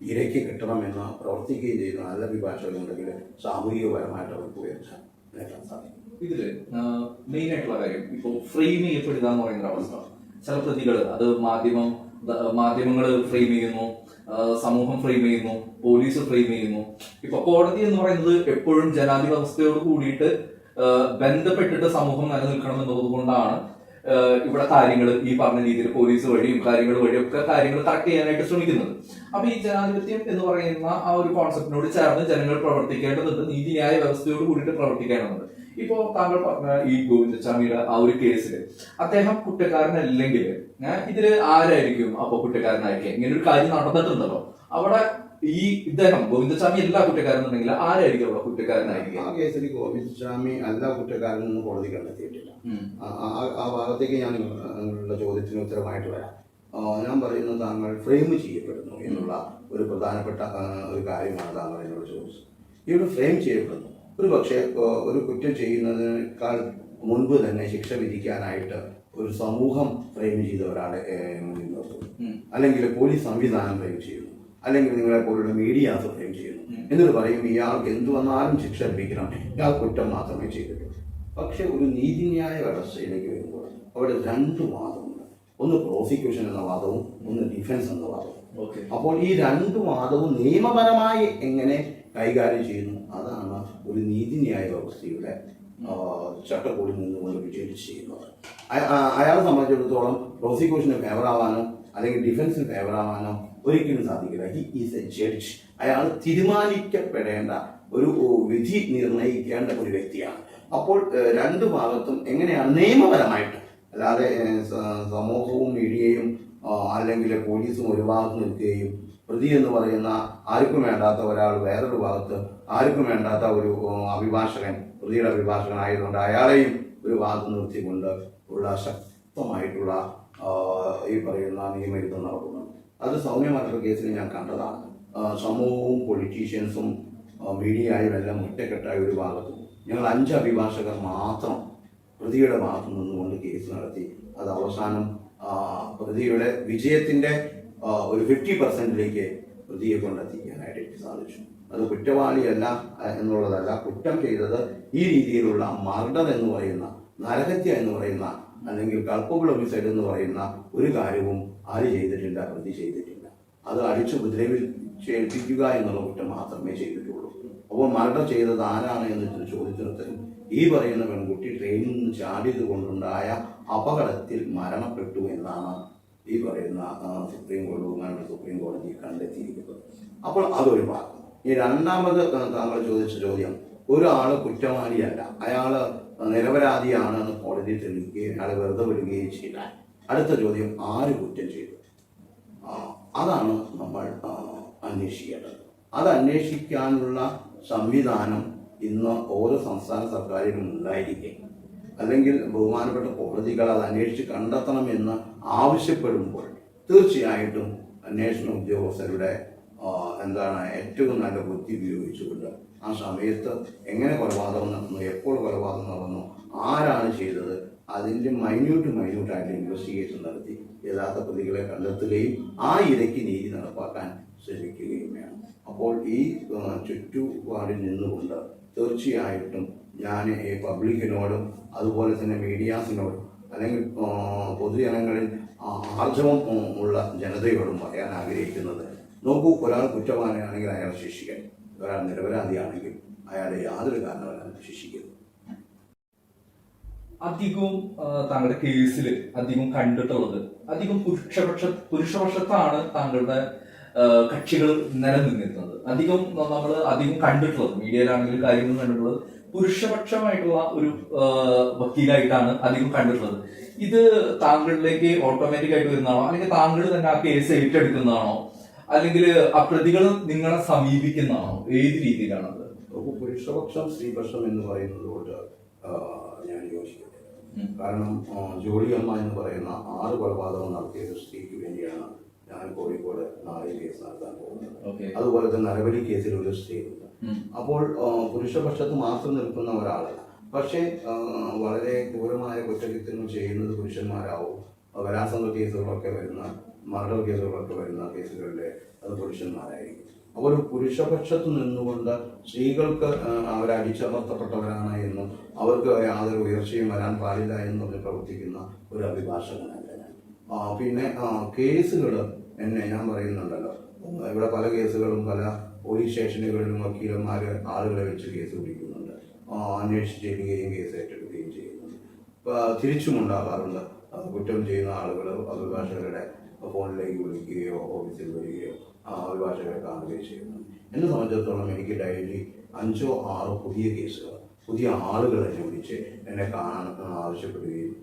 ഇരയ്ക്ക് കിട്ടണമെന്ന് പ്രവർത്തിക്കുകയും ചെയ്യുന്ന നല്ല അഭിഭാഷകരുണ്ടെങ്കിൽ സാമൂഹികപരമായിട്ട് അവർക്ക് ഉയർച്ച നേടാൻ സാധിക്കും. ഇതില് മെയിൻ ആയിട്ടുള്ള കാര്യം ഇപ്പോൾ ഫ്രെയിം ചെയ്യപ്പെടുക എന്ന് പറയുന്ന അവസ്ഥ. ചില പ്രതികൾ അത് മാധ്യമങ്ങൾ ഫ്രെയിം ചെയ്യുന്നു, സമൂഹം ഫ്രെയിം ചെയ്യുന്നു, പോലീസ് ഫ്രെയിം ചെയ്യുന്നു. ഇപ്പൊ കോടതി എന്ന് പറയുന്നത് എപ്പോഴും ജനാധിപത്യത്തോട് കൂടിയിട്ട് ബന്ധപ്പെട്ടിട്ട് സമൂഹം നിലനിൽക്കണം എന്നതുകൊണ്ടാണ് ഇവിടെ കാര്യങ്ങൾ ഈ പറഞ്ഞ രീതിയിൽ പോലീസ് വഴിയും കാര്യങ്ങൾ വഴിയും ഒക്കെ കാര്യങ്ങൾ കറക്റ്റ് ചെയ്യാനായിട്ട് ശ്രമിക്കുന്നത്. അപ്പൊ ഈ ജനാധിപത്യം എന്ന് പറയുന്ന ആ ഒരു കോൺസെപ്റ്റിനോട് ചേർന്ന് ജനങ്ങൾ പ്രവർത്തിക്കേണ്ടതുണ്ട്, നീതിന്യായ വ്യവസ്ഥയോട് കൂടിയിട്ട് പ്രവർത്തിക്കേണ്ടതുണ്ട്. ഇപ്പോ താങ്കൾ പറഞ്ഞ ഈ ഗോവിന്ദച്ചാമിയുടെ ആ ഒരു കേസിൽ അദ്ദേഹം കുറ്റക്കാരനല്ലെങ്കിൽ ഇതില് ആരായിരിക്കും അപ്പൊ കുറ്റക്കാരനായിരിക്കും? ഇങ്ങനെ ഒരു കാര്യം നടന്നിട്ടുണ്ടല്ലോ അവിടെ. ഈ ഇദ്ദേഹം ഗോവിന്ദസ്വാമി എല്ലാ കുറ്റക്കാരെന്നുണ്ടെങ്കിൽ ആരായിരിക്കും അവിടെ കുറ്റക്കാരനായിരിക്കും? ആ കേസിൽ ഗോവിന്ദസ്വാമി എല്ലാ കുറ്റക്കാരനെന്ന് കോടതി കണ്ടെത്തിയിട്ടില്ല. ആ ഭാഗത്തേക്ക് ഞാൻ നിങ്ങളുടെ ചോദ്യത്തിന് ഉത്തരമായിട്ട് വരാം. ഞാൻ പറയുന്നത് താങ്കൾ ഫ്രെയിം ചെയ്യപ്പെടുന്നു എന്നുള്ള ഒരു പ്രധാനപ്പെട്ട ഒരു കാര്യമാണ് താങ്കൾ എന്നോട് ചോദിച്ചത്. ഇവിടെ ഫ്രെയിം ചെയ്യപ്പെടുന്നു. ഒരു പക്ഷേ ഒരു കുറ്റം ചെയ്യുന്നതിനേക്കാൾ മുൻപ് തന്നെ ശിക്ഷ വിധിക്കാനായിട്ട് ഒരു സമൂഹം ഫ്രെയിം ചെയ്ത ഒരാളെ മുന്നിൽ നിർത്തുന്നു, അല്ലെങ്കിൽ പോലീസ് സംവിധാനം ഫ്രെയിം ചെയ്യുന്നു, അല്ലെങ്കിൽ നിങ്ങളെ പോലുള്ള മീഡിയാസ് ഫ്രെയിം ചെയ്യുന്നു. എന്നിട്ട് പറയും ഇയാൾക്ക് എന്തു വന്നാലും ശിക്ഷ ലഭിക്കണം, ഇയാൾ കുറ്റം മാത്രമേ ചെയ്തിട്ടുള്ളൂ. പക്ഷെ ഒരു നീതിന്യായ വ്യവസ്ഥയിലേക്ക് വരുമ്പോൾ അവിടെ 2 വാദമുണ്ട്. ഒന്ന് പ്രോസിക്യൂഷൻ എന്ന വാദവും ഒന്ന് ഡിഫൻസ് എന്ന വാദവും. അപ്പോൾ ഈ 2 വാദവും നിയമപരമായി എങ്ങനെ കൈകാര്യം ചെയ്യുന്നു. അതാണ് ഒരു നീതിന്യായ വ്യവസ്ഥയുടെ ചട്ടക്കൂടിൽ നിന്നുകൊണ്ട് വിജയിച്ച് ചെയ്യുന്നത്. അയാളെ സംബന്ധിച്ചിടത്തോളം പ്രോസിക്യൂഷന് ഫേവറാവാനോ അല്ലെങ്കിൽ ഡിഫൻസിന് ഫേവറാവാനോ ഒരിക്കലും സാധിക്കില്ല. He is A judge. അയാൾ തീരുമാനിക്കപ്പെടേണ്ട ഒരു വിധി നിർണയിക്കേണ്ട ഒരു വ്യക്തിയാണ്. അപ്പോൾ രണ്ട് ഭാഗത്തും എങ്ങനെയാണ് നിയമപരമായിട്ട്, അല്ലാതെ സമൂഹവും മീഡിയയും അല്ലെങ്കിൽ പോലീസും ഒരു ഭാഗത്ത് നിൽക്കുകയും പ്രതി എന്ന് പറയുന്ന ആർക്കും വേണ്ടാത്ത ഒരാൾ വേറൊരു ഭാഗത്ത്, ആർക്കും വേണ്ടാത്ത ഒരു അഭിഭാഷകൻ, പ്രതിയുടെ അഭിഭാഷകനായതുകൊണ്ട് അയാളെയും ഒരു ഭാഗത്ത് നിർത്തിക്കൊണ്ട് ഉള്ള ശക്തമായിട്ടുള്ള ഈ പറയുന്ന നിയമയുദ്ധം നടക്കുന്നു. അത് സൗമ്യമായിട്ടുള്ള കേസിൽ ഞാൻ കണ്ടതാണ്. സമൂഹവും പൊളിറ്റീഷ്യൻസും മീഡിയയും എല്ലാം ഒറ്റക്കെട്ടായ ഒരു ഭാഗത്തും ഞങ്ങൾ 5 അഭിഭാഷകർ മാത്രം പ്രതിയുടെ ഭാഗത്ത് നിന്നുകൊണ്ട് കേസ് നടത്തി. അത് അവസാനം പ്രതിയുടെ വിജയത്തിന്റെ ഒരു 50% പ്രതിയെ കൊണ്ടെത്തിക്കാനായിട്ട് എനിക്ക് സാധിച്ചു. അത് കുറ്റവാളിയല്ല എന്നുള്ളതല്ല, കുറ്റം ചെയ്തത് ഈ രീതിയിലുള്ള മർഡർ എന്ന് പറയുന്ന, നരഹത്യ എന്ന് പറയുന്ന, അല്ലെങ്കിൽ കൾപ്പബിൾ ഹോമിസൈഡ് എന്ന് പറയുന്ന ഒരു കാര്യവും ആര് ചെയ്തിട്ടില്ല, പ്രതി ചെയ്തിട്ടില്ല. അത് അടിച്ചു ഉപദ്രവിച്ചേൽപ്പിക്കുക എന്നുള്ള കുറ്റം മാത്രമേ ചെയ്തിട്ടുള്ളൂ. അപ്പോൾ മർഡർ ചെയ്തത് ആരാണ് എന്ന് ചോദിച്ചിടത്ത് ഈ പറയുന്ന പെൺകുട്ടി ട്രെയിനിൽ നിന്ന് ചാടിയത് കൊണ്ടുണ്ടായ അപകടത്തിൽ മരണപ്പെട്ടു എന്നാണ് ഈ പറയുന്ന സുപ്രീം കോടതി കണ്ടെത്തിയിരിക്കുന്നത്. അപ്പോൾ അതൊരു ഭാഗം. ഈ രണ്ടാമത് താങ്കൾ ചോദിച്ച ചോദ്യം, ഒരാൾ കുറ്റവാളിയല്ല, അയാൾ നിരപരാധിയാണെന്ന് കോടതി തെളിയിക്കുകയും അയാൾ വെറുതെ വിടുകയും ചെയ്താൽ അടുത്ത ചോദ്യം, ആര് കുറ്റം ചെയ്തു? അതാണ് നമ്മൾ അന്വേഷിക്കേണ്ടത്. അത് അന്വേഷിക്കാനുള്ള സംവിധാനം ഇന്ന് ഓരോ സംസ്ഥാന സർക്കാരിലും ഉണ്ടായിരിക്കും. അല്ലെങ്കിൽ ബഹുമാനപ്പെട്ട കോടതികൾ അത് അന്വേഷിച്ച് കണ്ടെത്തണമെന്ന് ആവശ്യപ്പെടുമ്പോൾ തീർച്ചയായിട്ടും അന്വേഷണ ഉദ്യോഗസ്ഥരുടെ ഏറ്റവും നല്ല ബുദ്ധി ഉപയോഗിച്ചുകൊണ്ട് ആ സമയത്ത് എങ്ങനെ കൊലപാതകം നടന്നു, എപ്പോൾ കൊലപാതകം നടന്നു, ആരാണ് ചെയ്തത്, അതിൻ്റെ മൈന്യൂട്ടായിട്ട് ഇൻവെസ്റ്റിഗേഷൻ നടത്തി യഥാർത്ഥ പ്രതികളെ കണ്ടെത്തുകയും ആ ഇരയ്ക്ക് നീതി നടപ്പാക്കാൻ ശ്രമിക്കുകയും വേണം. അപ്പോൾ ഈ ചുറ്റുപാടിൽ നിന്നുകൊണ്ട് തീർച്ചയായിട്ടും ഞാൻ ഈ പബ്ലിക്കിനോടും അതുപോലെ തന്നെ മീഡിയാസിനോടും അല്ലെങ്കിൽ പൊതുജനങ്ങളിൽ ആർജവം ഉള്ള ജനതയോടും പറയാൻ ആഗ്രഹിക്കുന്നത്, നോക്കൂ, ഒരാൾ കുറ്റവാളിയാണെങ്കിൽ അയാളെ ശിക്ഷിക്കണം, ഒരാൾ നിരപരാധിയാണെങ്കിൽ അയാളെ യാതൊരു കാരണവരാലും ശിക്ഷിക്കരുത്. അധികവും താങ്കളുടെ കേസിൽ അധികം കണ്ടിട്ടുള്ളത് അധികം പുരുഷപക്ഷത്താണ് താങ്കളുടെ കക്ഷികൾ നിലനിന്നിരുന്നത്. നമ്മൾ അധികം കണ്ടിട്ടുള്ളത് മീഡിയയിലാണെങ്കിലും കാര്യങ്ങൾ കണ്ടിട്ടുള്ളത് പുരുഷപക്ഷമായിട്ടുള്ള ഒരു വക്കീലായിട്ടാണ് അധികം കണ്ടിട്ടുള്ളത്. ഇത് താങ്കളിലേക്ക് ഓട്ടോമാറ്റിക് ആയിട്ട് വരുന്നതാണോ, അല്ലെങ്കിൽ താങ്കൾ തന്നെ ആ കേസ് ഏറ്റെടുക്കുന്നതാണോ, അല്ലെങ്കിൽ ആ പ്രതികൾ നിങ്ങളെ സമീപിക്കുന്നതാണോ? ഏത് രീതിയിലാണത്? പുരുഷപക്ഷം സ്ത്രീപക്ഷം എന്ന് പറയുന്നതോട് ഞാൻ യോജിക്കുന്നത്. കാരണം ജോളിയമ്മ എന്ന് പറയുന്ന 6 കൊലപാതകം നടത്തിയ ഒരു സ്ത്രീക്ക് വേണ്ടിയാണ് ഞാൻ കോഴിക്കോട് നാളെ കേസ് നടത്താൻ പോകുന്നത്. അതുപോലെ തന്നെ നരബലി കേസിൽ ഒരു സ്ത്രീയുണ്ട്. അപ്പോൾ പുരുഷപക്ഷത്ത് മാത്രം നിൽക്കുന്ന ഒരാളല്ല. പക്ഷേ വളരെ ക്രൂരമായ കുറ്റകൃത്യങ്ങൾ ചെയ്യുന്നത് പുരുഷന്മാരാവും. ബലാത്സംഗ കേസുകളൊക്കെ വരുന്ന, മർഡർ കേസുകളൊക്കെ വരുന്ന കേസുകളിലെ അത് പുരുഷന്മാരായിരിക്കും. അപ്പോൾ ഒരു പുരുഷപക്ഷത്ത് നിന്നുകൊണ്ട് സ്ത്രീകൾക്ക് അവരടിച്ചമർത്തപ്പെട്ടവരാണ് എന്നും അവർക്ക് യാതൊരു ഉയർച്ചയും വരാൻ പാടില്ല എന്നും പ്രവർത്തിക്കുന്ന ഒരു അഭിഭാഷകനല്ല ഞാൻ. പിന്നെ കേസുകൾ ഞാൻ പറയുന്നുണ്ടല്ലോ, ഇവിടെ പല കേസുകളും പല പോലീസ് സ്റ്റേഷനുകളിലും വക്കീലന്മാർ ആളുകളെ വെച്ച് കേസ് പിടിക്കുന്നുണ്ട്, അന്വേഷിച്ച് ചെല്ലുകയും കേസ് ഏറ്റെടുക്കുകയും ചെയ്യുന്നുണ്ട്. തിരിച്ചും ഉണ്ടാകാറുണ്ട്. കുറ്റം ചെയ്യുന്ന ആളുകൾ അഭിഭാഷകരുടെ ഫോണിലേക്ക് വിളിക്കുകയോ ഓഫീസിൽ വരികയോ അഭിഭാഷകരെ കാണുകയോ ചെയ്യുന്നുണ്ട്. എന്നെ സംബന്ധിച്ചിടത്തോളം എനിക്ക് ഡെയിലി 5 or 6 പുതിയ കേസുകൾ, പുതിയ ആളുകൾ എന്നെ വിളിച്ച് എന്നെ കാണാൻ ആവശ്യപ്പെടുകയും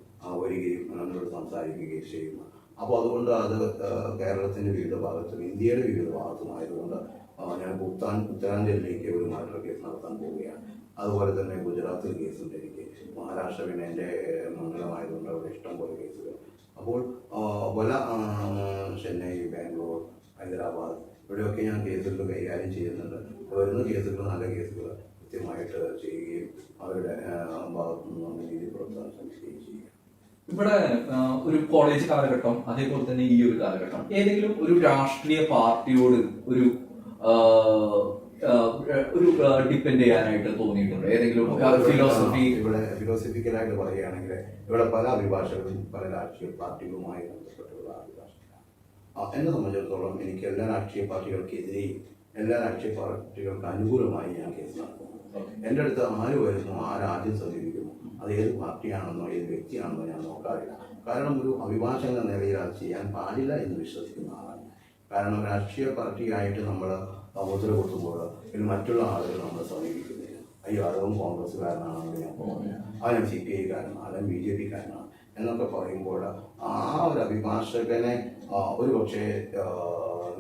വരികയും എന്നോട് സംസാരിക്കുകയും ചെയ്യുന്നു. അപ്പോൾ അതുകൊണ്ട് അത് കേരളത്തിൻ്റെ വിവിധ ഭാഗത്തും ഇന്ത്യയുടെ വിവിധ ഭാഗത്തുമായതുകൊണ്ട് ഞാൻ ഉത്തരാഞ്ചലിലേക്ക് ഒരു മർഡർ കേസ് നടത്താൻ പോവുകയാണ്. അതുപോലെ തന്നെ ഗുജറാത്തിൽ കേസുണ്ട് എനിക്ക്, മഹാരാഷ്ട്ര പിന്നെ എൻ്റെ മണ്ഡലമായതുകൊണ്ട് അവിടെ ഇഷ്ടംപോലെ കേസുകൾ. അപ്പോൾ പല ചെന്നൈ, ബാംഗ്ലൂർ, ഹൈദരാബാദ് ഇവിടെയൊക്കെ ഞാൻ കേസുകൾ കൈകാര്യം ചെയ്യുന്നുണ്ട്. വരുന്ന കേസുകൾ നല്ല കേസുകൾ കൃത്യമായിട്ട് ചെയ്യുകയും അവരുടെ ഭാഗത്തു നിന്നുള്ള രീതി പുറത്താൻ ശ്രമിക്കുകയും ചെയ്യുക. ഇവിടെ ഒരു കോളേജ് കാലഘട്ടം, അതേപോലെ തന്നെ ഈ ഒരു കാലഘട്ടം, ഏതെങ്കിലും ഒരു രാഷ്ട്രീയ പാർട്ടിയോട് ഒരു ഡിപ്പെൻഡ് ചെയ്യാനായിട്ട് തോന്നിയിട്ടുണ്ട്? ഏതെങ്കിലും ഇവിടെ ഫിലോസഫിക്കലായിട്ട് പറയുകയാണെങ്കിൽ ഇവിടെ പല അഭിഭാഷകരും പല രാഷ്ട്രീയ പാർട്ടികളുമായി ബന്ധപ്പെട്ടുള്ള അഭിഭാഷകരാണ്. എന്നെ സംബന്ധിച്ചിടത്തോളം എനിക്ക് എല്ലാ രാഷ്ട്രീയ പാർട്ടികൾക്കെതിരെയും എല്ലാ രാഷ്ട്രീയ പാർട്ടികൾക്ക് അനുകൂലമായി ഞാൻ കേസ് നടത്തുന്നു. എൻ്റെ അടുത്ത് ആര് വരുന്നു, ആരാദ്യം സമീപിക്കുന്നു, അത് ഏത് പാർട്ടിയാണെന്നോ ഏത് വ്യക്തിയാണെന്നോ ഞാൻ നോക്കാറില്ല. കാരണം ഒരു അഭിഭാഷകൻ എന്ന നിലയിൽ അത് ചെയ്യാൻ പാടില്ല എന്ന് വിശ്വസിക്കുന്ന ആളാണ്. കാരണം രാഷ്ട്രീയ പാർട്ടിയായിട്ട് നമ്മൾ മുദ്ര കൊടുക്കുമ്പോൾ പിന്നെ മറ്റുള്ള ആളുകൾ നമ്മൾ സമീപിക്കുന്നില്ല. അയ്യോ അതും കോൺഗ്രസ്സുകാരനാണെന്ന് ഞാൻ പോകുന്നില്ല, അവൻ CPI കാരനാണ്, അവൻ BJP കാരനാണ് എന്നൊക്കെ പറയുമ്പോൾ ആ ഒരു അഭിഭാഷകനെ ഒരു പക്ഷേ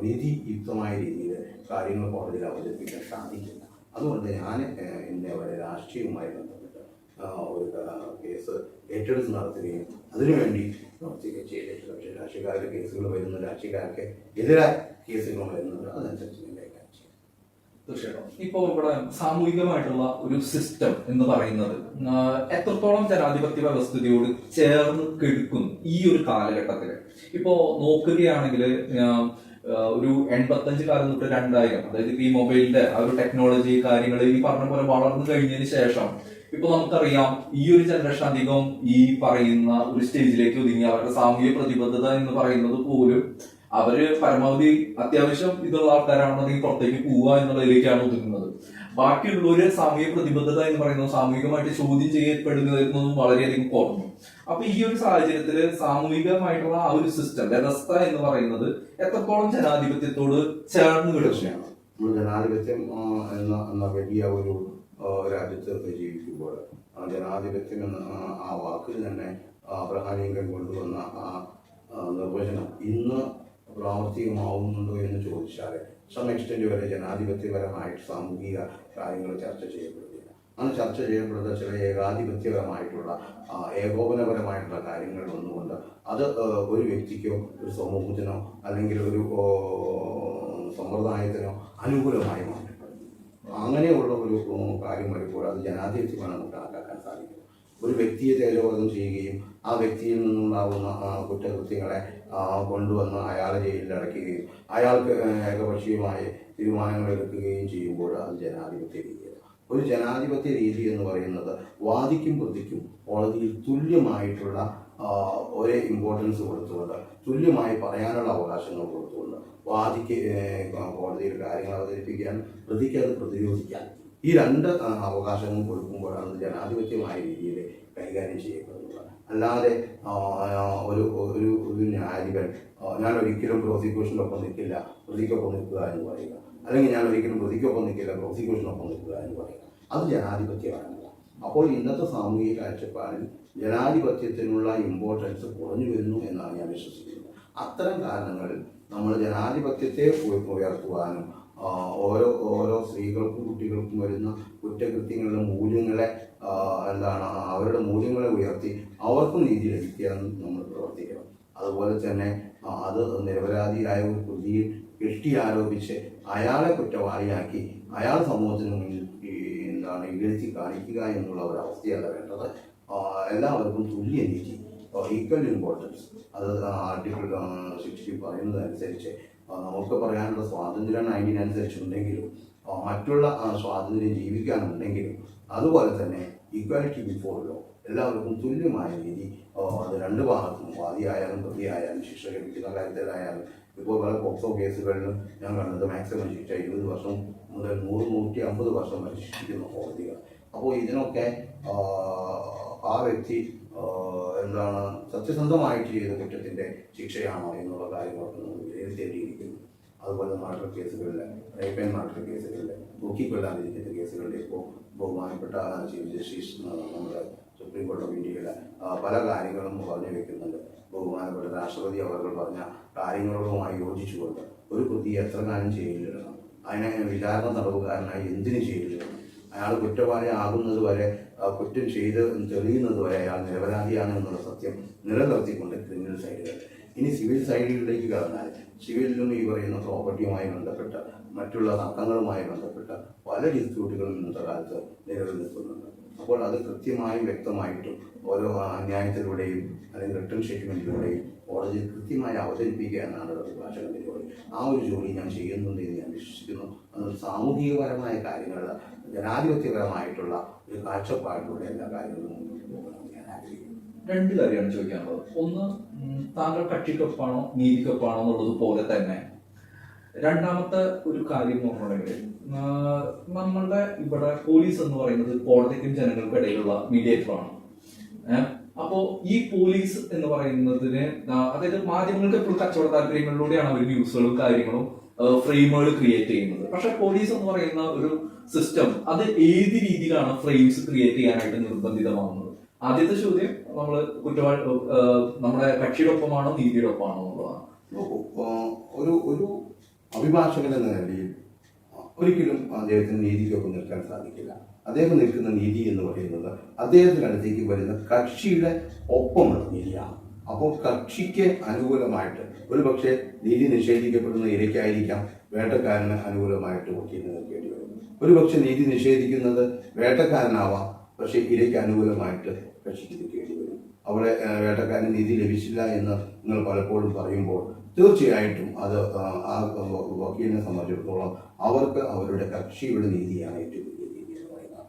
നീതിയുക്തമായ രീതിയിൽ കാര്യങ്ങൾ കോടതിയിൽ അവതരിപ്പിക്കാൻ സാധിക്കില്ല. അതുകൊണ്ട് ഞാൻ ഇന്നേ വരെ രാഷ്ട്രീയവുമായി ബന്ധപ്പെട്ട് ഒരു കേസ് ഏറ്റെടുത്ത് നടത്തുകയും അതിനുവേണ്ടി പ്രവർത്തിക്കുകയും ചെയ്തിട്ടില്ല. പക്ഷേ രാഷ്ട്രീയക്കാരുടെ കേസുകൾ വരുന്നു, രാഷ്ട്രീയക്കാർക്ക് എതിരായ കേസുകൾ വരുന്നത് അതനുസരിച്ച് ഞാൻ കൈകാര്യം ചെയ്യും. തീർച്ചയായിട്ടും. ഇപ്പോൾ ഇവിടെ സാമൂഹികമായിട്ടുള്ള ഒരു സിസ്റ്റം എന്ന് പറയുന്നത് എത്രത്തോളം ജനാധിപത്യ വ്യവസ്ഥിതിയോട് ചേർന്ന് കെടുക്കുന്നു ഈ ഒരു കാലഘട്ടത്തിൽ. ഇപ്പോ നോക്കുകയാണെങ്കിൽ ഒരു 85 കാലം തൊട്ട് 2000, അതായത് ഈ മൊബൈലിന്റെ ആ ഒരു ടെക്നോളജി കാര്യങ്ങൾ ഈ പറഞ്ഞ പോലെ വളർന്നു കഴിഞ്ഞതിന് ശേഷം ഇപ്പൊ നമുക്കറിയാം ഈ ഒരു ജനറേഷൻ അധികം ഈ പറയുന്ന ഒരു സ്റ്റേജിലേക്ക് ഒതുങ്ങി അവരുടെ സാമൂഹിക പ്രതിബദ്ധത എന്ന് പറയുന്നത് പോലും അവര് പരമാവധി അത്യാവശ്യം ഇതുള്ള ആൾക്കാരാണെന്നുണ്ടെങ്കിൽ പുറത്തേക്ക് പോവുക എന്നുള്ളതിലേക്കാണ് ഒതുങ്ങുന്നത്. ബാക്കിയുള്ളവര് സാമൂഹിക പ്രതിബദ്ധത എന്ന് പറയുന്നത് സാമൂഹികമായിട്ട് ചോദ്യം ചെയ്യപ്പെടുന്നതും വളരെയധികം കുറഞ്ഞു. അപ്പൊ ഈ ഒരു സാഹചര്യത്തിൽ സാമൂഹികമായിട്ടുള്ള ആ ഒരു സിസ്റ്റം വ്യവസ്ഥ എന്ന് പറയുന്നത് എത്രത്തോളം ജനാധിപത്യത്തോട് ചേർന്ന് കിടക്കുകയാണ്. ജനാധിപത്യം എന്ന വലിയ ഒരു രാജ്യത്ത് ജീവിക്കുമ്പോൾ ജനാധിപത്യം എന്ന ആ വാക്കിൽ തന്നെ അബ്രഹാം ലിങ്കൻ കൊണ്ടുവന്ന ആ നിർവചനം ഇന്ന് പ്രാവർത്തികമാവുന്നുണ്ടോ എന്ന് ചോദിച്ചാൽ സം എക്സ്റ്റെന്റ് വരെ ജനാധിപത്യപരമായിട്ട് സാമൂഹിക കാര്യങ്ങൾ ചർച്ച ചെയ്യപ്പെടുന്നില്ല. അന്ന് ചർച്ച ചെയ്യപ്പെടുന്ന ചില ഏകാധിപത്യപരമായിട്ടുള്ള ഏകോപനപരമായിട്ടുള്ള കാര്യങ്ങൾ വന്നുകൊണ്ട് അത് ഒരു വ്യക്തിക്കോ ഒരു സമൂഹത്തിനോ അല്ലെങ്കിൽ ഒരു സമ്പ്രദായത്തിനോ അനുകൂലമായി മാറ്റപ്പെടുന്നു. അങ്ങനെയുള്ള ഒരു കാര്യം വരുമ്പോൾ അത് ജനാധിപത്യമാണ് നമുക്ക് കണക്കാക്കാൻ സാധിക്കും. ഒരു വ്യക്തിയെ തേജോവധം ചെയ്യുകയും ആ വ്യക്തിയിൽ നിന്നുണ്ടാകുന്ന കുറ്റകൃത്യങ്ങളെ കൊണ്ടുവന്ന് അയാളെ ജയിലിൽ അടയ്ക്കുകയും അയാൾക്ക് ഏകപക്ഷീയമായ തീരുമാനങ്ങൾ എടുക്കുകയും ചെയ്യുമ്പോൾ അത് ജനാധിപത്യ രീതിയാണ്. ഒരു ജനാധിപത്യ രീതി എന്ന് പറയുന്നത് വാദിക്കും പ്രതിക്കും കോടതിയിൽ തുല്യമായിട്ടുള്ള ഒരേ ഇമ്പോർട്ടൻസ് കൊടുത്തുകൊണ്ട് തുല്യമായി പറയാനുള്ള അവകാശങ്ങൾ കൊടുത്തുകൊണ്ട് വാദിക്ക് കോടതിയിൽ കാര്യങ്ങൾ അവതരിപ്പിക്കാൻ പ്രതിക്ക് അത് പ്രതിരോധിക്കാൻ ഈ രണ്ട് അവകാശങ്ങൾ കൊടുക്കുമ്പോഴാണ് ജനാധിപത്യമായ രീതിയിൽ കൈകാര്യം ചെയ്യപ്പെടുന്നത്. അല്ലാതെ ഒരു ന്യായാധിപൻ ഞാൻ ഒരിക്കലും പ്രോസിക്യൂഷനൊപ്പം നിൽക്കില്ല, പ്രതിക്കൊപ്പം നിൽക്കുക എന്ന് പറയുക, അല്ലെങ്കിൽ ഞാൻ ഒരിക്കലും പ്രതിക്കൊപ്പം നിൽക്കില്ല പ്രോസിക്യൂഷനൊപ്പം നിൽക്കുക എന്ന് പറയുക, അത് ജനാധിപത്യമാണല്ല. അപ്പോൾ ഇന്നത്തെ സാമൂഹിക കാഴ്ചപ്പാടിൽ ജനാധിപത്യത്തിനുള്ള ഇമ്പോർട്ടൻസ് കുറഞ്ഞു വരുന്നു എന്നാണ് ഞാൻ വിശ്വസിക്കുന്നത്. അത്തരം കാരണങ്ങളിൽ നമ്മൾ ജനാധിപത്യത്തെ ഉയർത്തുവാനും ഓരോ സ്ത്രീകൾക്കും കുട്ടികൾക്കും വരുന്ന കുറ്റകൃത്യങ്ങളുടെ മൂല്യങ്ങളെ അവരുടെ മൂല്യങ്ങളെ ഉയർത്തി അവർക്കും നീതി ലഭിക്കാൻ നമ്മൾ പ്രവർത്തിക്കണം. അതുപോലെ തന്നെ അത് നിരപരാധിയായ ഒരു പ്രതിയെ കെട്ടി ആരോപിച്ച് അയാളെ കുറ്റവാളിയാക്കി അയാൾ സമൂഹത്തിന് മുന്നിൽ ഇകഴ്ത്തി കാണിക്കുക എന്നുള്ള ഒരു അവസ്ഥയല്ല വേണ്ടത്. എല്ലാവർക്കും തുല്യ നീതി, ഈക്വൽ ഇമ്പോർട്ടൻസ്, അത് ആർട്ടിക്കിൾ 60 പറയുന്നതനുസരിച്ച് നമുക്ക് പറയാനുള്ള സ്വാതന്ത്ര്യം 19 അനുസരിച്ചുണ്ടെങ്കിലും മറ്റുള്ള സ്വാതന്ത്ര്യം ജീവിക്കാനുണ്ടെങ്കിലും അതുപോലെ തന്നെ ഈക്വാലിറ്റി ബിഫോർ ലോ, എല്ലാവർക്കും തുല്യമായ രീതി, അത് രണ്ട് ഭാഗത്തും വാദിയായാലും പ്രതിയായാലും ശിക്ഷ ലഭിക്കുന്ന കാര്യത്തിലായാലും. ഇപ്പോൾ പല പോക്സോ കേസുകളിൽ ഞാൻ കണ്ടത് മാക്സിമം ശിക്ഷ 20 വർഷം മുതൽ 100-150 വർഷം വരെ ശിക്ഷിക്കുന്ന കോടതികൾ. അപ്പോൾ ഇതിനൊക്കെ ആ വ്യക്തി സത്യസന്ധമായിട്ട് ചെയ്ത കുറ്റത്തിൻ്റെ ശിക്ഷയാണോ എന്നുള്ള കാര്യങ്ങളൊക്കെ നമ്മൾ വിലയിരുത്തേണ്ടിയിരിക്കുന്നു. അതുപോലെ മർഡർ കേസുകളിൽ, റേപ്പ് ആൻഡ് മർഡർ കേസുകളിൽ, തൂക്കിക്കൊല്ലാതിരിക്കുന്ന കേസുകളിൽ ഇപ്പോൾ ബഹുമാനപ്പെട്ട ചീഫ് ജസ്റ്റിസ് നമ്മുടെ സുപ്രീം കോടതി ഓഫ് ഇന്ത്യയിൽ പല കാര്യങ്ങളും പറഞ്ഞു വെക്കുന്നുണ്ട്. ബഹുമാനപ്പെട്ട രാഷ്ട്രപതി അവർ പറഞ്ഞ കാര്യങ്ങളുമായി യോജിച്ചുകൊണ്ട് ഒരു പ്രതിയെ എത്ര കാലം ജയിലിലിടണം, അതിനെ വിചാരണ തടവുകാരനായി എന്തിനു ജയിലിലിടണം, അയാൾ കുറ്റവാളി ആകുന്നത് വരെ, കുറ്റം ചെയ്ത് തെളിയുന്നത് വരെ അയാൾ നിരപരാധിയാണ് എന്നുള്ള സത്യം നിലനിർത്തിക്കൊണ്ട് ക്രിമിനൽ സൈഡുകൾ. ഇനി സിവിൽ സൈഡുകളിലേക്ക് കടന്നാൽ സിവിലിലും ഈ പറയുന്ന പ്രോപ്പർട്ടിയുമായി ബന്ധപ്പെട്ട മറ്റുള്ള തർക്കങ്ങളുമായി ബന്ധപ്പെട്ട പല ഡിസ്പ്യൂട്ടുകളും ഇന്നത്തെ കാലത്ത് നിലവിൽ നിൽക്കുന്നുണ്ട്. അപ്പോൾ അത് കൃത്യമായും വ്യക്തമായിട്ടും ഓരോ അന്യായത്തിലൂടെയും അല്ലെങ്കിൽ റിട്ടേൺ സ്റ്റേറ്റ്മെൻറ്റിലൂടെയും കോടതിയിൽ കൃത്യമായി അവതരിപ്പിക്കുക എന്നാണ് അഭിഭാഷകന്റെ ജോലി. ആ ഒരു ജോലി ഞാൻ ചെയ്യുന്നുണ്ട് എന്ന് ഞാൻ വിശ്വസിക്കുന്നു. അത് സാമൂഹികപരമായ കാര്യങ്ങൾ ജനാധിപത്യപരമായിട്ടുള്ള ഒരു കാഴ്ചപ്പാടിലൂടെ എല്ലാ കാര്യങ്ങളും മുന്നോട്ട് പോകണമെന്ന് ഞാൻ ആഗ്രഹിക്കുന്നു. രണ്ട് കാര്യമാണ് ചോദിക്കാനുള്ളത്. ഒന്ന്, താങ്കൾ കക്ഷിക്കൊപ്പാണോ നീതിക്കൊപ്പാണോ എന്നുള്ളത് പോലെ തന്നെ രണ്ടാമത്തെ ഒരു കാര്യം നോക്കണമെങ്കിൽ നമ്മളുടെ ഇവിടെ പോലീസ് എന്ന് പറയുന്നത് കോടതിക്കും ജനങ്ങൾക്കും ഇടയിലുള്ള മീഡിയേറ്ററാണ്. അപ്പോ ഈ പോലീസ് എന്ന് പറയുന്നതിന് അതായത് മാധ്യമങ്ങൾക്ക് എപ്പോഴും കച്ചവട താല്പര്യങ്ങളിലൂടെയാണ് അവർ ന്യൂസുകളും കാര്യങ്ങളും ഫ്രെയിമുകൾ ക്രിയേറ്റ് ചെയ്യുന്നത്. പക്ഷെ പോലീസ് എന്ന് പറയുന്ന ഒരു സിസ്റ്റം അത് ഏത് രീതിയിലാണ് ഫ്രെയിംസ് ക്രിയേറ്റ് ചെയ്യാനായിട്ട് നിർബന്ധിതമാകുന്നത്? ആദ്യത്തെ ചോദ്യം നമ്മൾ നമ്മുടെ കക്ഷിയുടെ ഒപ്പമാണോ നീതിയുടെ ഒപ്പമാണോ എന്നുള്ളതാണ്. ഒരു അഭിഭാഷകൻ എന്ന നിലയിൽ ഒരിക്കലും അദ്ദേഹത്തിന് നീതിക്കൊപ്പം നിൽക്കാൻ സാധിക്കില്ല. അദ്ദേഹം നിൽക്കുന്ന നീതി എന്ന് പറയുന്നത് അദ്ദേഹത്തിനടുത്തേക്ക് വരുന്ന കക്ഷിയുടെ ഒപ്പമുള്ള നീതിയാണ്. അപ്പോൾ കക്ഷിക്ക് അനുകൂലമായിട്ട് ഒരുപക്ഷെ നീതി നിഷേധിക്കപ്പെടുന്ന ഇരയ്ക്കായിരിക്കാം വേട്ടക്കാരന് അനുകൂലമായിട്ട് വക്കീലിന് നിൽക്കേണ്ടി വരും. ഒരുപക്ഷെ നീതി നിഷേധിക്കുന്നത് വേട്ടക്കാരനാവാം, പക്ഷെ ഇരയ്ക്ക് അനുകൂലമായിട്ട് കക്ഷിക്ക് നിൽക്കേണ്ടി വരും. അവിടെ വേട്ടക്കാരന് നീതി ലഭിച്ചില്ല എന്ന് നിങ്ങൾ പലപ്പോഴും പറയുമ്പോൾ തീർച്ചയായിട്ടും അത് ആ വക്കീലിനെ സംബന്ധിച്ചിടത്തോളം അവർക്ക് അവരുടെ കക്ഷിയുടെ നീതിയാണ് ഏറ്റവും വലിയ നീതി എന്ന് പറയുന്നത്.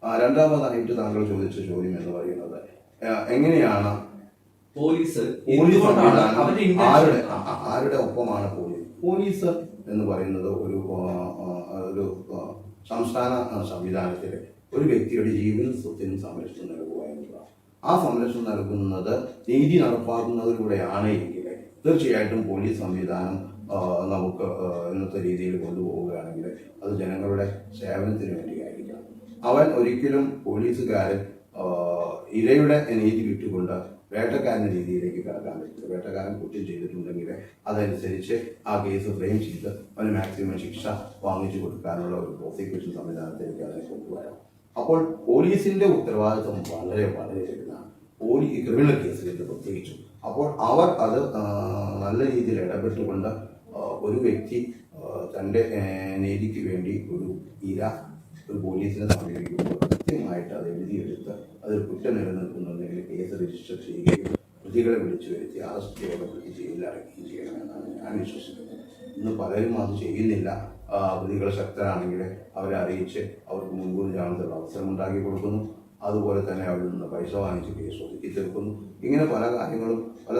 അത് രണ്ടാമതായിട്ട് താങ്കൾ ചോദിച്ച ചോദ്യം എന്ന് പറയുന്നത് എങ്ങനെയാണ് പോലീസ് ആരുടെ ഒപ്പമാണ് പോലീസ് എന്ന് പറയുന്നത് ഒരു സംസ്ഥാന സംവിധാനത്തിലെ ഒരു വ്യക്തിയുടെ ജീവനും സ്വത്തിനും സംരക്ഷണം നൽകുക എന്നതാണ്. ആ സംരക്ഷണം നൽകുന്നത് നീതി നടപ്പാക്കുന്നതിലൂടെയാണ് എങ്കിൽ തീർച്ചയായിട്ടും പോലീസ് സംവിധാനം നമുക്ക് ഇന്നത്തെ രീതിയിൽ കൊണ്ടുപോവുകയാണെങ്കിൽ അത് ജനങ്ങളുടെ സേവനത്തിന് വേണ്ടിയായിരിക്കണം. അവൻ ഒരിക്കലും പോലീസുകാരൻ ഇരയുടെ നീതി വിട്ടുകൊണ്ട് വേട്ടക്കാരൻ്റെ രീതിയിലേക്ക് കടക്കാൻ പറ്റില്ല. വേട്ടക്കാരൻ കുറ്റം ചെയ്തിട്ടുണ്ടെങ്കിൽ അതനുസരിച്ച് ആ കേസ് ഫ്രെയിം ചെയ്ത് അവന് മാക്സിമം ശിക്ഷ വാങ്ങിച്ചു കൊടുക്കാനുള്ള ഒരു പ്രോസിക്യൂഷൻ സംവിധാനത്തിലേക്ക് അതിനെ കൊണ്ടുവരാം. അപ്പോൾ പോലീസിന്റെ ഉത്തരവാദിത്വം വളരെ വളരെ വലുതാണ്, ക്രിമിനൽ കേസുകളിൽ പ്രത്യേകിച്ചും. അപ്പോൾ അവർ അത് നല്ല രീതിയിൽ ഇടപെട്ടുകൊണ്ട് ഒരു വ്യക്തി തൻ്റെ നീതിക്ക് വേണ്ടി ഒരു പോലീസിനെ സമീപിക്കുമ്പോൾ കൃത്യമായിട്ട് അത് എഴുതിയെടുത്ത് അതിൽ കുറ്റം നിലനിൽക്കുന്നുണ്ടെങ്കിൽ കേസ് രജിസ്റ്റർ ചെയ്യുകയും പ്രതികളെ വിളിച്ചു വരുത്തി അറസ്റ്റ് ചെയ്യപ്പെടുത്തി ജയിലിലിറക്കുകയും ചെയ്യണമെന്നാണ് ഞാൻ വിശ്വസിക്കുന്നത്. ഇന്ന് പലരും അത് ചെയ്യുന്നില്ല. പ്രതികൾ ശക്തരാണെങ്കിൽ അവരെ അറിയിച്ച് അവർക്ക് മുൻകൂർ ജാമ്യത്തിലുള്ള അവസരം ഉണ്ടാക്കി കൊടുക്കുന്നു. അതുപോലെ തന്നെ അവരിൽ നിന്ന് പൈസ വാങ്ങിച്ച് കേസ് ഒതുക്കി തീർക്കുന്നു. ഇങ്ങനെ പല കാര്യങ്ങളും പല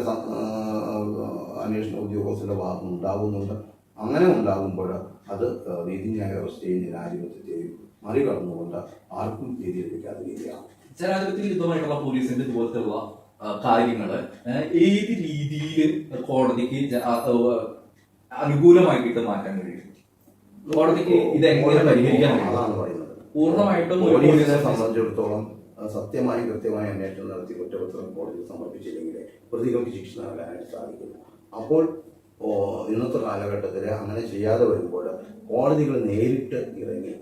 അന്വേഷണ ഉദ്യോഗസ്ഥരുടെ ഭാഗത്ത് ഉണ്ടാകുന്നുണ്ട്. അങ്ങനെ ഉണ്ടാകുമ്പോൾ അത് നീതിന്യായ വ്യവസ്ഥയെയും ജനാധിപത്യത്തെയും മറികടന്നുകൊണ്ട് ആർക്കും നീതി ലഭിക്കാത്ത രീതിയാണ്. ജനാധിപത്യ വിരുദ്ധമായിട്ടുള്ള പോലീസിന്റെ ഇതുപോലത്തെയുള്ള കാര്യങ്ങള് ഏത് രീതിയിൽ കോടതിക്ക് അനുകൂലമാക്കിയിട്ട് മാറ്റാൻ കഴിയും? കോടതിക്ക് ഇതെങ്ങനെ പരിഹരിക്കാൻ അതാണ് പറയുന്നത്. പൂർണ്ണമായിട്ടും പോലീസിനെ സംബന്ധിച്ചിടത്തോളം സത്യമായി കൃത്യമായ അന്വേഷണം നടത്തി കുറ്റപത്രം കോടതിയിൽ സമർപ്പിച്ചില്ലെങ്കിൽ പ്രതികൾക്ക് ശിക്ഷ നൽകാനായിട്ട് സാധിക്കില്ല. അപ്പോൾ ഇന്നത്തെ കാലഘട്ടത്തിൽ അങ്ങനെ ചെയ്യാതെ വരുമ്പോൾ കോടതികൾ നേരിട്ട് ഇറങ്ങി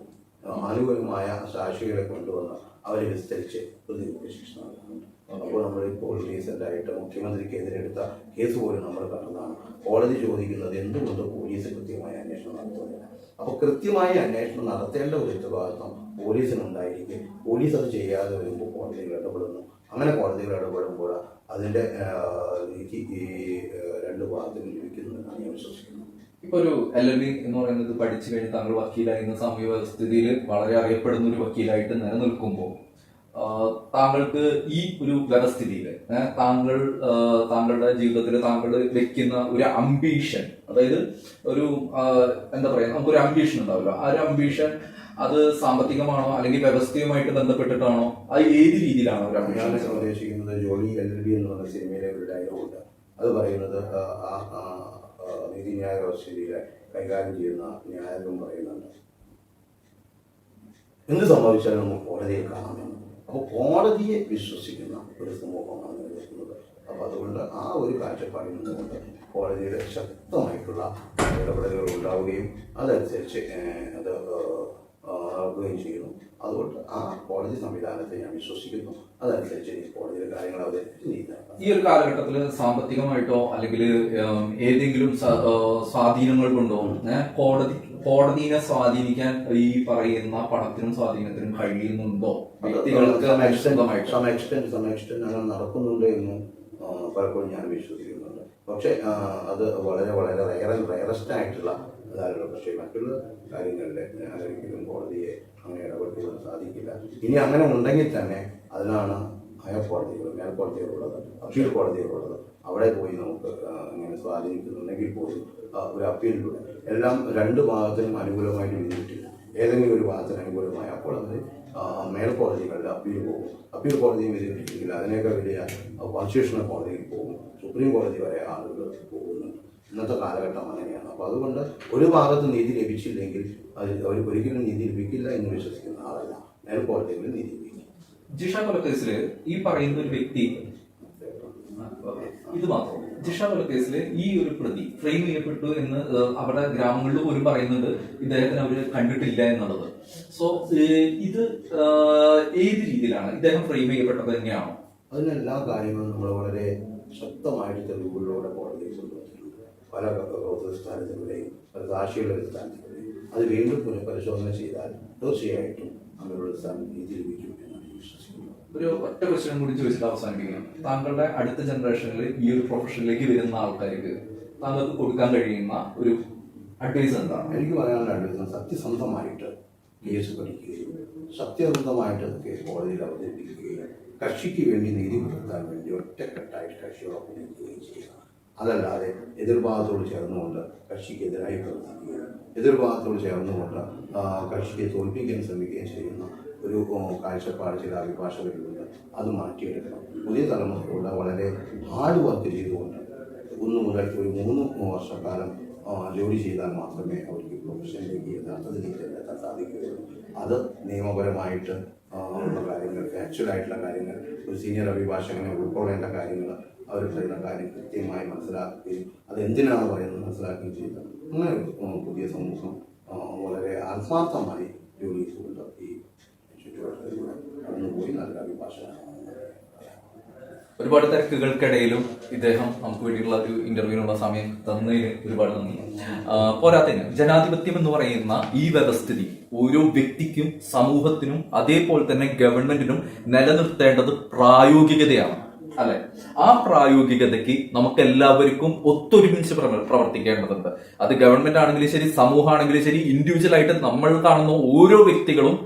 അനുകൂലമായ സാക്ഷികളെ കൊണ്ടുവന്ന് അവരെ വിസ്തരിച്ച് പ്രതികൾക്ക് ശിക്ഷ നൽകുന്നുണ്ട്. അപ്പോൾ നമ്മളിപ്പോൾ റീസെൻ്റായിട്ട് മുഖ്യമന്ത്രിക്കെതിരെ എടുത്ത കേസ് പോലും നമ്മൾ കണ്ടതാണ്. കോടതി ചോദിക്കുന്നത് എന്തുകൊണ്ട് പോലീസ് കൃത്യമായ അന്വേഷണം നടത്തുന്നില്ല. അപ്പോൾ കൃത്യമായ അന്വേഷണം നടത്തേണ്ട ഒരു ഉത്തരവാദിത്വം പോലീസിനുണ്ടായിരിക്കും. പോലീസ് അത് ചെയ്യാതെ വരുമ്പോൾ കോടതികൾ ഇടപെടുന്നു. അങ്ങനെ കോടതികൾ ഇടപെടുമ്പോൾ അതിൻ്റെ നീതി ഈ രണ്ട് ഭാഗത്തിനും ലഭിക്കുന്നതെന്നാണ് ഞാൻ വിശ്വസിക്കുന്നത്. ഇപ്പൊ ഒരു LLB എന്ന് പറയുന്നത് പഠിച്ചു കഴിഞ്ഞ് താങ്കൾ വക്കീലായിരുന്ന സമീപസ്ഥിതിയിൽ വളരെ അറിയപ്പെടുന്ന ഒരു വക്കീലായിട്ട് നിലനിൽക്കുമ്പോൾ താങ്കൾക്ക് ഈ ഒരു വ്യവസ്ഥിതിയിൽ താങ്കളുടെ ജീവിതത്തിൽ താങ്കൾ വെക്കുന്ന ഒരു അംബീഷൻ, അതായത് ഒരു എന്താ പറയാ, നമുക്കൊരു അംബീഷൻ ഉണ്ടാവല്ലോ, ആ ഒരു അംബീഷൻ അത് സാമ്പത്തികമാണോ അല്ലെങ്കിൽ വ്യവസ്ഥയുമായിട്ട് ബന്ധപ്പെട്ടിട്ടാണോ, അത് ഏത് രീതിയിലാണോ ഒരു അംബീഷൻ? ഞാൻ ഉദ്ദേശിക്കുന്നത് ജോളി LLB എന്ന് പറഞ്ഞ സിനിമയിലെ ഒരു ഡയലോഗുണ്ട്. അത് പറയുന്നത് നീതിന്യായ വ്യവസ്ഥയിലെ കൈകാര്യം ചെയ്യുന്ന ന്യായാധിപൻ പറയുന്നുണ്ട്, എന്ത് സംഭവിച്ചാലും നമുക്ക് കോടതിയെ കാണാമെന്ന്. അപ്പോൾ കോടതിയെ വിശ്വസിക്കുന്ന ഒരു സമൂഹമാണ് നിലനിൽക്കുന്നത്. അപ്പോൾ അതുകൊണ്ട് ആ ഒരു കാഴ്ചപ്പാടിൽ നിന്നുകൊണ്ട് കോടതിയുടെ ശക്തമായിട്ടുള്ള ഇടപെടലുകൾ ഉണ്ടാവുകയും അതനുസരിച്ച് അത് നടക്കുകയും ചെയ്യുന്നു. അതുകൊണ്ട് ആ കോടതി സംവിധാനത്തെ ഞാൻ വിശ്വസിക്കുന്നു. അതനുസരിച്ച് കോടതിയിലെ കാര്യങ്ങൾ അവതരിപ്പിച്ച് ഈ ഒരു കാലഘട്ടത്തിൽ സാമ്പത്തികമായിട്ടോ അല്ലെങ്കിൽ ഏതെങ്കിലും സ്വാധീനങ്ങൾ കൊണ്ടോ കോടതിനെ സ്വാധീനിക്കാൻ ഈ പറയുന്ന പണത്തിനും സ്വാധീനത്തിനും കഴിയുന്നുണ്ടോ വ്യക്തികൾക്ക്? അങ്ങനെ നടക്കുന്നുണ്ട് എന്നും പലപ്പോഴും ഞാൻ വിശ്വസിക്കുന്നുണ്ട്. പക്ഷേ അത് വളരെ വളരെ റയറസ്റ്റ് ആയിട്ടുള്ള അതായത്, പക്ഷേ മറ്റുള്ള കാര്യങ്ങളിൽ ഒരിക്കലും കോടതിയെ അങ്ങനെ ഇടപെടുത്താൻ സാധിക്കില്ല. ഇനി അങ്ങനെ ഉണ്ടെങ്കിൽ തന്നെ അതിനാണ് ഹൈക്കോടതികൾ, മേൽക്കോടതികളുള്ളത്, അപ്പീൽ കോടതികളുള്ളത്. അവിടെ പോയി നമുക്ക് ഇങ്ങനെ സ്വാധീനിക്കുന്നുണ്ടെങ്കിൽ പോലും ഒരു അപ്പീലിലൂടെ എല്ലാം രണ്ട് ഭാഗത്തിനും അനുകൂലമായിട്ട് വിധി കിട്ടില്ല. ഏതെങ്കിലും ഒരു ഭാഗത്തിന് അനുകൂലമായി അപ്പോൾ അത് മേൽക്കോടതികളിൽ അപ്പീൽ പോകും. അപ്പീൽ കോടതിയും വിധി കിട്ടിയില്ല, അതിനേക്കാൾ വലിയ കോൺസ്റ്റിറ്റ്യൂഷണൽ കോടതിയിൽ പോകും, സുപ്രീം കോടതി വരെ ആളുകൾ പോകുന്നുണ്ട്. ഇന്നത്തെ കാലഘട്ടം അങ്ങനെയാണ്. അപ്പോൾ അതുകൊണ്ട് ഒരു ഭാഗത്ത് നീതി ലഭിച്ചില്ലെങ്കിൽ അവർ ഒരിക്കലും നീതി ലഭിക്കില്ല എന്ന് വിശ്വസിക്കുന്ന ആളല്ല. മേൽക്കോടതികളിൽ നീതി ലഭിക്കും. ജിഷ കൊലക്കേസില് ഈ പറയുന്ന ഒരു വ്യക്തി ഇത് മാത്രം, ജിഷ കൊലക്കേസില് ഈ ഒരു പ്രതി ഫ്രെയിം ചെയ്യപ്പെട്ടു എന്ന് അവിടെ ഗ്രാമങ്ങളിൽ പോലും പറയുന്നുണ്ട്, ഇദ്ദേഹത്തിന് അവര് കണ്ടിട്ടില്ല എന്നുള്ളത്. സോ ഇത് ഏത് രീതിയിലാണ് ഇദ്ദേഹം ഫ്രെയിം ചെയ്യപ്പെട്ടത് തന്നെയാണോ? അതിനെല്ലാ കാര്യങ്ങളും നമ്മൾ വളരെ ശക്തമായിട്ട് തെളിവുകളിലൂടെ കോടതിയിൽ കൊണ്ടുവന്നിട്ടുണ്ട്. പല സ്ഥാനത്തിലൂടെയും പല സാക്ഷികളുടെ സ്ഥാനത്തിലൂടെയും അത് വീണ്ടും പുനഃപരിശോധന ചെയ്താൽ തീർച്ചയായിട്ടും അങ്ങനെയുള്ള സ്ഥാനം നീതി ലഭിക്കും എന്നാണ് വിശ്വസിക്കുന്നത്. ഒരു ഒറ്റ ക്വസ്റ്റ്യൻ കൂടി ചോദിച്ചിട്ട് അവസാനിപ്പിക്കാം. താങ്കളുടെ അടുത്ത ജനറേഷനിൽ ഈ ഒരു പ്രൊഫഷനിലേക്ക് വരുന്ന ആൾക്കാർക്ക് താങ്കൾക്ക് കൊടുക്കാൻ കഴിയുന്ന ഒരു അഡ്വൈസ് എന്താണ്? എനിക്ക് പറയാനുള്ള അഡ്വൈസ് സത്യസന്ധമായിട്ട് കേസ് പഠിക്കുകയും സത്യസന്ധമായിട്ട് കേസ് കോടതിയിൽ അവതരിപ്പിക്കുകയും കക്ഷിക്ക് വേണ്ടി നീതി പുലർത്താൻ വേണ്ടി ഒറ്റക്കെട്ടായിട്ട് കക്ഷിയോടൊപ്പം നിൽക്കുകയും ചെയ്യുക. അതല്ലാതെ എതിർഭാഗത്തോട് ചേർന്നുകൊണ്ട് കക്ഷിക്കെതിരായി പ്രവർത്തിക്കുകയും എതിർഭാഗത്തോട് ചേർന്നുകൊണ്ട് കക്ഷിയെ തോൽപ്പിക്കാൻ ശ്രമിക്കുകയും ചെയ്യുന്ന ഒരു കാഴ്ചപ്പാട് ചില അഭിഭാഷകരിലുണ്ട്. അത് മാറ്റിയെടുക്കണം. പുതിയ തലമുറയോട് വളരെ ഹാർഡ് വർക്ക് ചെയ്തുകൊണ്ട് 1 മുതൽ ഒരു 3 വർഷക്കാലം ജോലി ചെയ്താൽ മാത്രമേ അവർക്ക് പ്രൊഫഷനിലേക്ക് യഥാർത്ഥത്തിലേക്ക് എത്താൻ സാധിക്കുകയുള്ളൂ. അത് നിയമപരമായിട്ട് ഉള്ള കാര്യങ്ങൾ, ആക്ച്വലായിട്ടുള്ള കാര്യങ്ങൾ, ഒരു സീനിയർ അഭിഭാഷകനെ ഉൾക്കൊള്ളേണ്ട കാര്യങ്ങൾ, അവർ പറയുന്ന കാര്യം കൃത്യമായി മനസ്സിലാക്കുകയും അതെന്തിനാണ് പറയുന്നത് മനസ്സിലാക്കുകയും ചെയ്തത്. അങ്ങനെ പുതിയ സമൂഹം വളരെ ആത്മാർത്ഥമായി ജോലി ചെയ്തുകൊണ്ട് ഈ ചുറ്റുവട്ടത്തിലൂടെ കടന്നുപോയി നല്ല അഭിഭാഷകനാണ്. ഒരുപാട് തിരക്കുകൾക്കിടയിലും ഇദ്ദേഹം നമുക്ക് വേണ്ടിയുള്ള ഒരു ഇന്റർവ്യൂവിനുള്ള സമയം തന്നതിന് ഒരുപാട് നന്ദി. പോരാത്തതിന് ജനാധിപത്യം എന്ന് പറയുന്ന ഈ വ്യവസ്ഥിതി ഓരോ വ്യക്തിക്കും സമൂഹത്തിനും അതേപോലെ തന്നെ ഗവൺമെന്റിനും നിലനിർത്തേണ്ടത് പ്രായോഗികതയാണ്, അല്ലെ? ആ പ്രായോഗികതയ്ക്ക് നമുക്ക് എല്ലാവർക്കും ഒത്തൊരുമിച്ച് പ്രവർത്തിക്കേണ്ടതുണ്ട്. അത് ഗവൺമെന്റ് ആണെങ്കിലും ശരി, സമൂഹമാണെങ്കിലും ശരി, ഇൻഡിവിജ്വൽ ആയിട്ട് നമ്മൾ കാണുന്ന ഓരോ വ്യക്തികളും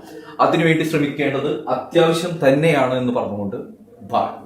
അതിനുവേണ്ടി ശ്രമിക്കേണ്ടത് അത്യാവശ്യം തന്നെയാണ് എന്ന് പറഞ്ഞുകൊണ്ട് ഭാരത്.